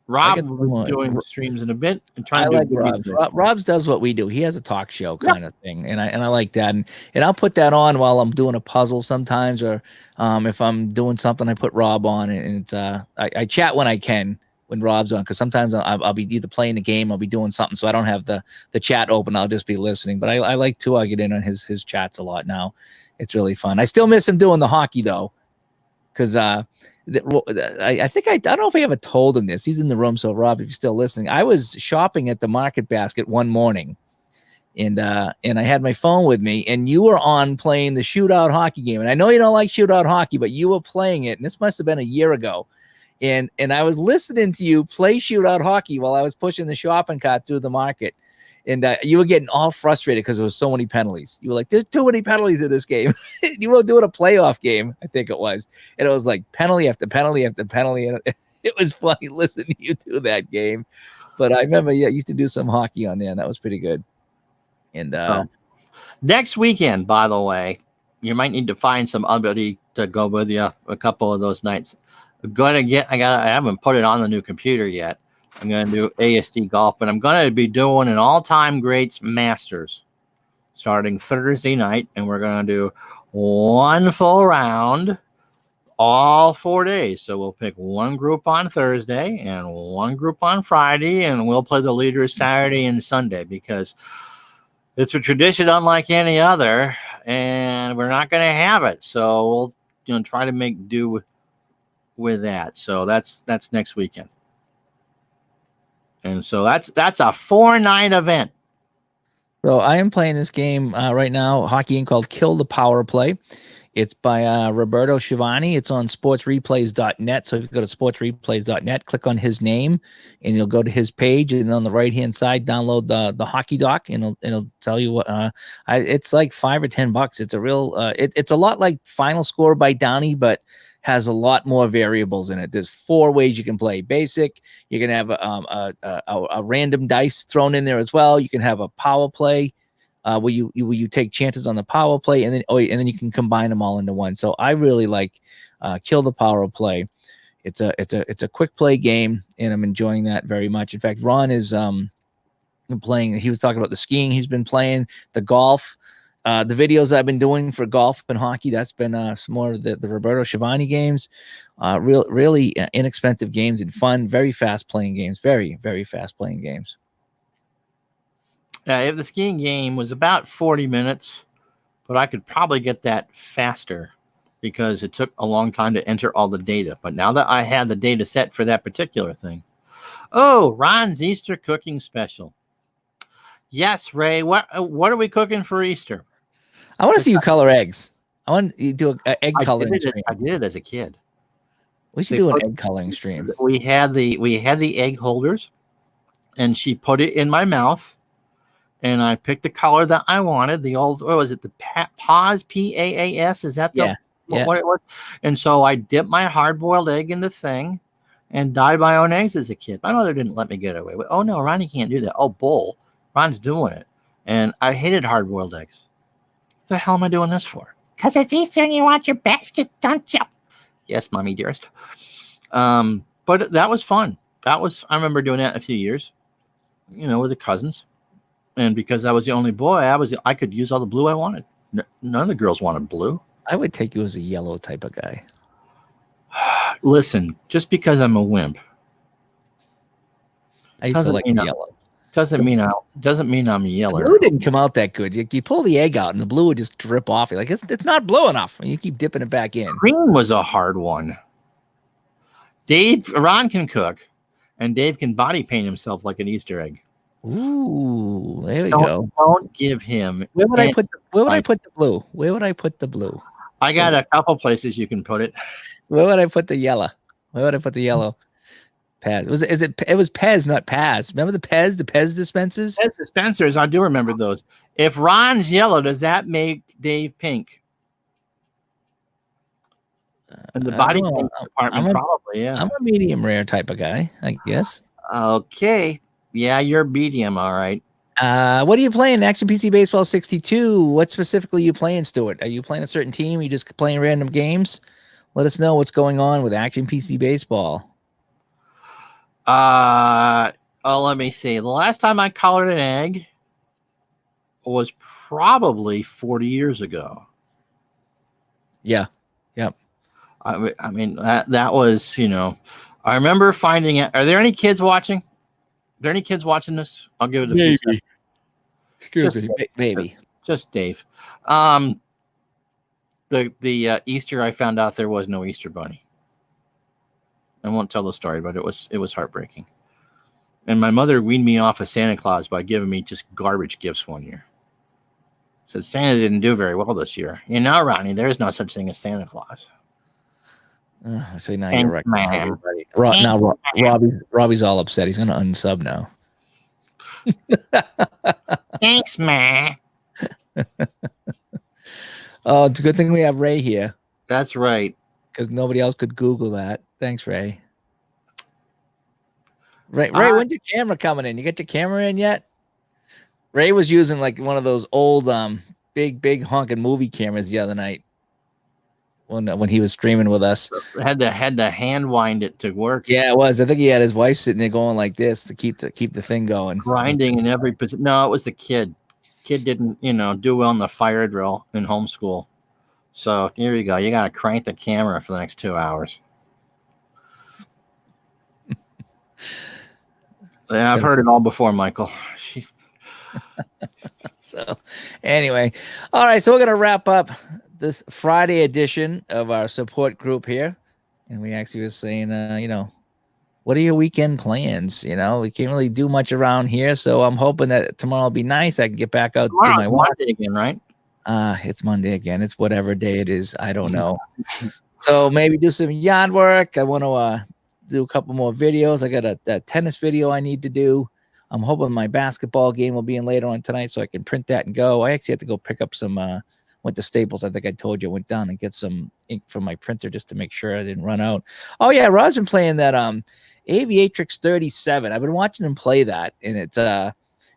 Rob will be doing streams in a bit and trying to do Rob's. Rob's does what we do. He has a talk show kind of thing, and I like that. And I'll put that on while I'm doing a puzzle sometimes, or if I'm doing something, I put Rob on, and it's I chat when I can when Rob's on because sometimes I'll be either playing a game, I'll be doing something, so I don't have the chat open. I'll just be listening. But I like to get in on his chats a lot now. It's really fun. I still miss him doing the hockey though, because I think I don't know if I ever told him this. He's in the room, so Rob, if you're still listening, I was shopping at the Market Basket one morning, and I had my phone with me, and you were on playing the shootout hockey game. And I know you don't like shootout hockey, but you were playing it, and this must have been a year ago. And I was listening to you play shootout hockey while I was pushing the shopping cart through the market. And you were getting all frustrated because there was so many penalties. You were like, there's too many penalties in this game. You were doing a playoff game, I think it was. And it was like penalty after penalty after penalty. And it was funny listening to you do that game. But I remember, you used to do some hockey on there, and that was pretty good. And next weekend, by the way, you might need to find somebody to go with you a couple of those nights. I haven't put it on the new computer yet. I'm going to do ASD golf, but I'm going to be doing an all-time greats Masters starting Thursday night, and we're going to do one full round all 4 days. So we'll pick one group on Thursday and one group on Friday, and we'll play the leaders Saturday and Sunday because it's a tradition unlike any other, and we're not going to have it. So we'll try to make do with that. So that's next weekend. And so that's a 4-night event. So I am playing this game right now, hockey game called Kill the Power Play. It's by Roberto Schiavone. It's on sportsreplays.net. So if you go to sportsreplays.net, click on his name, and you'll go to his page. And on the right-hand side, download the hockey doc, and it'll tell you what. It's like $5 or $10. It's a real. It's a lot like Final Score by Downey, but has a lot more variables in it. There's 4 ways you can play. Basic. You can have a random dice thrown in there as well. You can have a power play. Where you take chances on the power play, and then you can combine them all into one. So I really like Kill the Power Play. It's a quick play game, and I'm enjoying that very much. In fact, Ron is playing. He was talking about the skiing he's been playing, the golf, the videos I've been doing for golf and hockey. That's been some more of the Roberto Schiavone games. Really inexpensive games and fun, very fast playing games. Very, very fast playing games. If the skiing game was about 40 minutes, but I could probably get that faster because it took a long time to enter all the data. But now that I had the data set for that particular thing. Oh, Ron's Easter cooking special. Yes, Ray. What are we cooking for Easter? I want to see you color eggs. I want you to do an egg coloring stream. I did it as a kid. We should do an egg coloring stream. We had the egg holders, and she put it in my mouth. And I picked the color that I wanted. The old, what was it? The PAAS, PAAS? Is that what it was? And so I dipped my hard-boiled egg in the thing and dyed my own eggs as a kid. My mother didn't let me get away with. Oh no, Ronnie can't do that. Oh, bull, Ron's doing it. And I hated hard-boiled eggs. What the hell am I doing this for? Because it's Easter and you want your basket, don't you? Yes, mommy dearest. But that was fun. I remember doing that in a few years. With the cousins. And because I was the only boy, I could use all the blue I wanted. None of the girls wanted blue. I would take you as a yellow type of guy. Listen, just because I'm a wimp, I used to like yellow. Doesn't mean I'm a yeller. Blue didn't come out that good. You pull the egg out, and the blue would just drip off. You're like, it's not blue enough. And you keep dipping it back in. Green was a hard one. Ron can cook, and Dave can body paint himself like an Easter egg. Ooh, there we go. Don't give him. Where would I put the blue? Where would I put the blue? I got a couple places you can put it. Where would I put the yellow? Where would I put the yellow? Pez. It was Pez, not Paz. Remember the Pez dispensers? Pez dispensers, I do remember those. If Ron's yellow, does that make Dave pink? And the body paint department, probably, yeah. I'm a medium rare type of guy, I guess. Okay. Yeah, you're medium, all right. What are you playing? Action PC Baseball 62. What specifically are you playing, Stuart? Are you playing a certain team? Are you just playing random games? Let us know what's going on with Action PC Baseball. Let me see. The last time I colored an egg was probably 40 years ago. Yeah. Yep. I mean that was, I remember finding it. Are there any kids watching? Are there any kids watching this? I'll give it a few seconds. Excuse me, maybe. Just Dave. The Easter, I found out there was no Easter bunny. I won't tell the story, but it was heartbreaking. And my mother weaned me off of Santa Claus by giving me just garbage gifts one year. Said Santa didn't do very well this year. Ronnie, there is no such thing as Santa Claus. So now you're right. Everybody. Now Robbie's all upset. He's going to unsub now. Thanks, man. Oh, it's a good thing we have Ray here. That's right. Because nobody else could Google that. Thanks, Ray. Ray, when's your camera coming in? You got your camera in yet? Ray was using like one of those old big honking movie cameras the other night. When he was streaming with us, had to hand wind it to work. Yeah, it was. I think he had his wife sitting there going like this to keep the thing going, grinding in every position. No, it was the kid. Kid didn't do well in the fire drill in homeschool. So here you go. You got to crank the camera for the next 2 hours. Yeah, I've heard it all before, Michael. So anyway, all right. So we're gonna wrap up this Friday edition of our support group here. And we actually were saying, what are your weekend plans? We can't really do much around here. So I'm hoping that tomorrow will be nice. I can get back out to my Monday again, right? It's Monday again. It's whatever day it is. I don't know. So maybe do some yard work. I want to do a couple more videos. I got a tennis video I need to do. I'm hoping my basketball game will be in later on tonight so I can print that and go. I actually have to go pick up some, went to Staples. I think I told you, went down and get some ink from my printer just to make sure I didn't run out. Oh yeah, Rod's been playing that Aviatrix 37. I've been watching him play that, and it's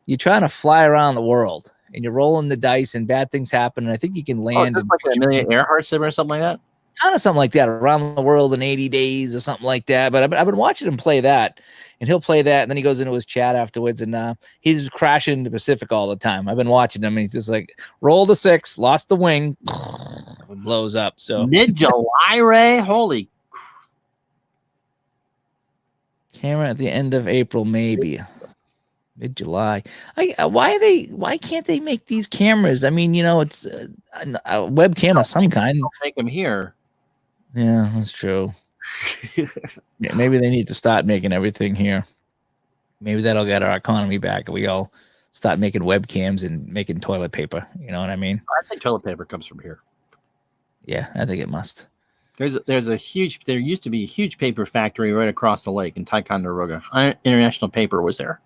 you're trying to fly around the world and you're rolling the dice and bad things happen, and I think you can land. Oh, is this like a Amelia Earhart sim or something like that? Kind of something like that, around the world in 80 days or something like that. But I've been watching him play that, and he'll play that, and then he goes into his chat afterwards, and he's crashing the Pacific all the time. I've been watching him, and he's just like, roll the 6, lost the wing, blows up. So mid-July, Ray? Holy camera at the end of April, maybe mid-July. Why can't they make these cameras? I mean, it's a webcam of some kind. make them here. Yeah, that's true. Yeah, maybe they need to start making everything here. Maybe that'll get our economy back. We all start making webcams and making toilet paper. You know what I mean? I think toilet paper comes from here. Yeah, I think it must. There used to be a huge paper factory right across the lake in Ticonderoga. International Paper was there.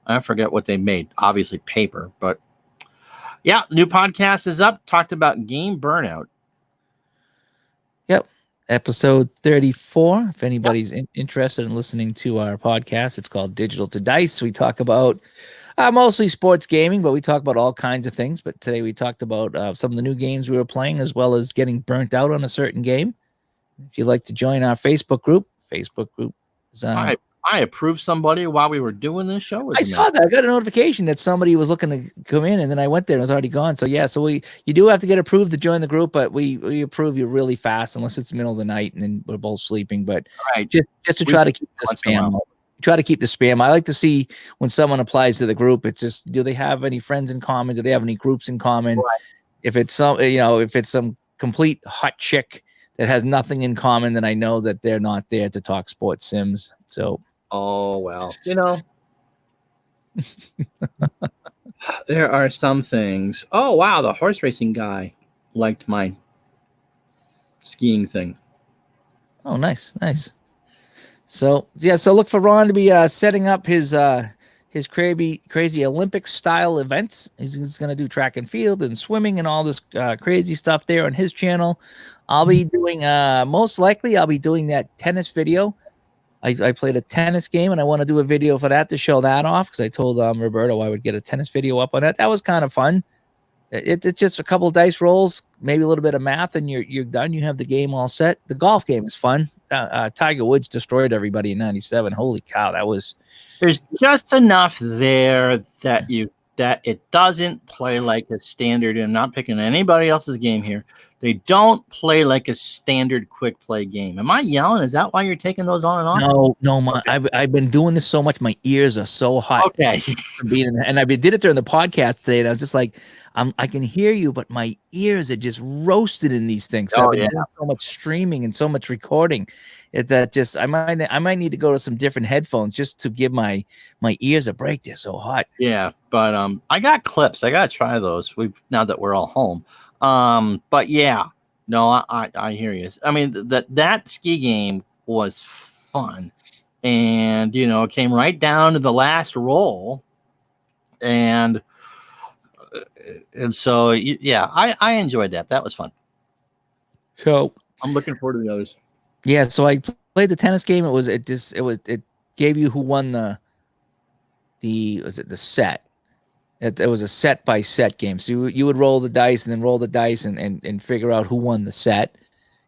I forget what they made. Obviously paper, but yeah, new podcast is up. Talked about game burnout. Yep. Episode 34. If anybody's interested in listening to our podcast, it's called Digital to Dice. We talk about mostly sports gaming, but we talk about all kinds of things. But today we talked about some of the new games we were playing, as well as getting burnt out on a certain game. If you'd like to join our Facebook group is I approved somebody while we were doing this show. I saw that. I got a notification that somebody was looking to come in, and then I went there and it was already gone. So yeah, so you do have to get approved to join the group, but we approve you really fast unless it's the middle of the night and then we're both sleeping. But just to try to keep the spam. Try to keep the spam. I like to see when someone applies to the group, it's just, do they have any friends in common? Do they have any groups in common? Right. If it's some complete hot chick that has nothing in common, then I know that they're not there to talk sports sims. So oh, well, there are some things. Oh, wow. The horse racing guy liked my skiing thing. Oh, nice. So, yeah, so look for Ron to be setting up his crazy Olympic style events. He's going to do track and field and swimming and all this crazy stuff there on his channel. I'll be doing, most likely, I'll be doing that tennis video. I played a tennis game, and I want to do a video for that to show that off, because I told Roberto I would get a tennis video up on that. That was kind of fun. It's just a couple of dice rolls, maybe a little bit of math, and you're done. You have the game all set. The golf game is fun. Tiger Woods destroyed everybody in '97. Holy cow, that was. There's just enough there that it doesn't play like a standard. And I'm not picking anybody else's game here. They don't play like a standard quick play game. Am I yelling? Is that why you're taking those on and off? No. I've been doing this so much. My ears are so hot. Okay. And I did it during the podcast today, and I was just like, I can hear you, but my ears are just roasted in these things. So I've been doing so much streaming and so much recording. I might need to go to some different headphones just to give my ears a break. They're so hot. Yeah, but I got clips. I gotta try those. Now that we're all home. But yeah, no, I hear you. I mean, that ski game was fun, and it came right down to the last roll, and so yeah, I enjoyed that. That was fun. So I'm looking forward to the others. Yeah, so I played the tennis game. It gave you who won the set. It was a set by set game. So you would roll the dice and then roll the dice and figure out who won the set.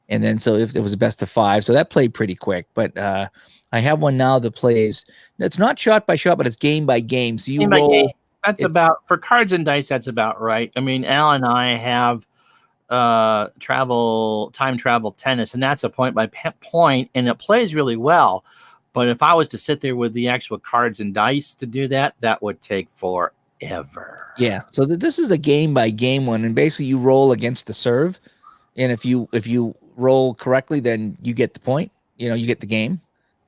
And then so if it was a best of 5, so that played pretty quick. But I have one now that plays. It's not shot by shot, but it's game by game. So you roll. That's about, for cards and dice. That's about right. I mean, Al and I have time travel tennis, and that's a point by point, and it plays really well. But if I was to sit there with the actual cards and dice to do that, that would take forever. Yeah. So this is a game by game one, and basically you roll against the serve, and if you roll correctly, then you get the point. You get the game.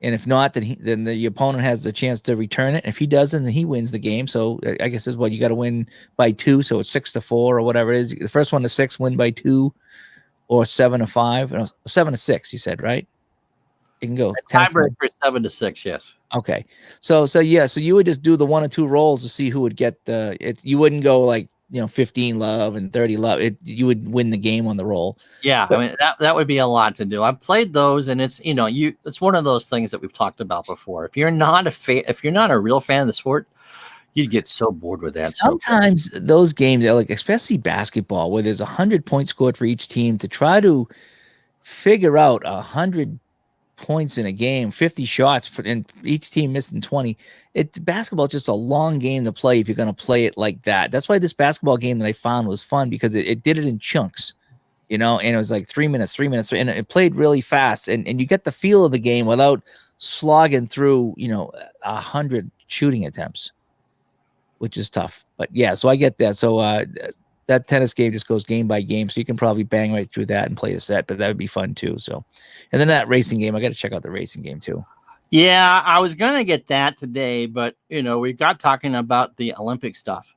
And if not, then the opponent has the chance to return it. If he doesn't, then he wins the game. So I guess is what you got to win by 2. So it's 6-4 or whatever it is. The first one to 6 win by 2, or 7-5, 7-6. You said, right? You can go Tiebreaker 7-6. Yes. Okay. So yeah. So you would just do the 1 or 2 rolls to see who would get the. You wouldn't go like 15 love and 30 love. You would win the game on the roll. Yeah, I mean that would be a lot to do. I've played those, and it's it's one of those things that we've talked about before. If you're not a real fan of the sport, you'd get so bored with that. Sometimes those games, like especially basketball, where there's 100 points scored for each team, to try to figure out 100 points in a game, 50 shots, and each team missing 20. Basketball is just a long game to play if you're going to play it like that. That's why this basketball game that I found was fun, because it did it in chunks, and it was like 3 minutes, and it played really fast, and you get the feel of the game without slogging through 100 shooting attempts, which is tough. But yeah, so I get that. So that tennis game just goes game by game, so you can probably bang right through that and play the set, but that would be fun too. So, and then that racing game, I got to check out the racing game too. Yeah, I was gonna get that today, but we got talking about the Olympic stuff,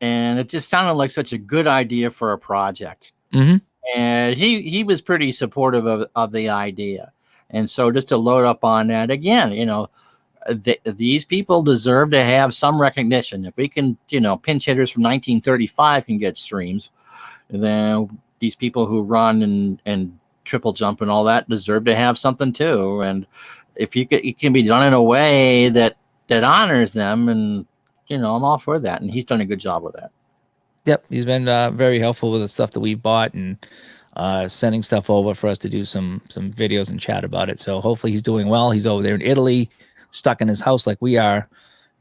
and it just sounded like such a good idea for a project. Mm-hmm. And he was pretty supportive of the idea, and so just to load up on that again, these people deserve to have some recognition. If we can, pinch hitters from 1935 can get streams, then these people who run and triple jump and all that deserve to have something too. And if it can be done in a way that honors them, and I'm all for that. And he's done a good job with that. Yep, he's been very helpful with the stuff that we bought, and sending stuff over for us to do some videos and chat about it. So hopefully he's doing well. He's over there in Italy, stuck in his house like we are,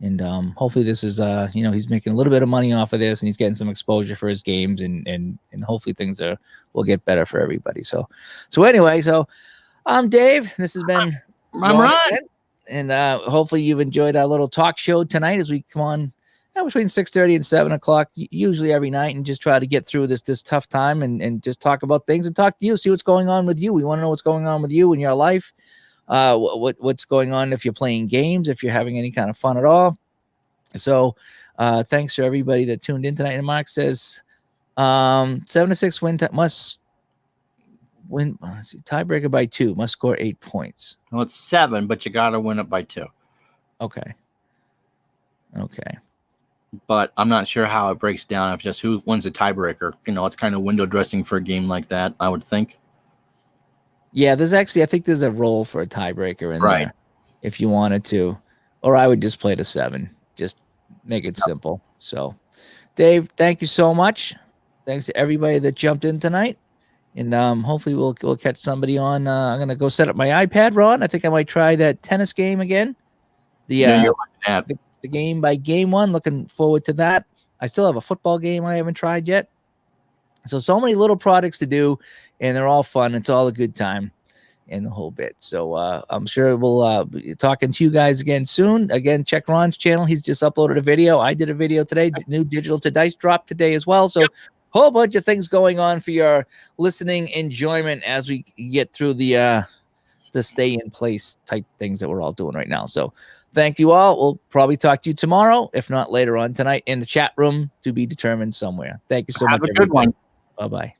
and hopefully this is he's making a little bit of money off of this, and he's getting some exposure for his games, and hopefully things will get better for everybody. So anyway, I'm Dave. This has been Ron, and hopefully you've enjoyed our little talk show tonight as we come on between 6:30 and 7 o'clock, usually every night, and just try to get through this tough time and just talk about things and talk to you, see what's going on with you. We want to know what's going on with you in your life. What's going on if you're playing games, if you're having any kind of fun at all. So thanks to everybody that tuned in tonight. And Mark says 7-6 win must win tiebreaker by 2, must score 8 points. Well, it's 7, but you got to win it by 2. Okay. But I'm not sure how it breaks down if just who wins a tiebreaker. It's kind of window dressing for a game like that, I would think. Yeah, I think there's a role for a tiebreaker in there if you wanted to. Or I would just play to 7. Just make it simple. So, Dave, thank you so much. Thanks to everybody that jumped in tonight. And hopefully we'll catch somebody on. I'm going to go set up my iPad, Ron. I think I might try that tennis game again. The game by game one. Looking forward to that. I still have a football game I haven't tried yet. So many little products to do, and they're all fun. It's all a good time and the whole bit. So I'm sure we'll be talking to you guys again soon. Again, check Ron's channel. He's just uploaded a video. I did a video today. New Digital to Dice dropped today as well. So whole bunch of things going on for your listening enjoyment as we get through the stay in place type things that we're all doing right now. So thank you all. We'll probably talk to you tomorrow, if not later on tonight, in the chat room to be determined somewhere. Thank you so much. Have a good one. Bye-bye.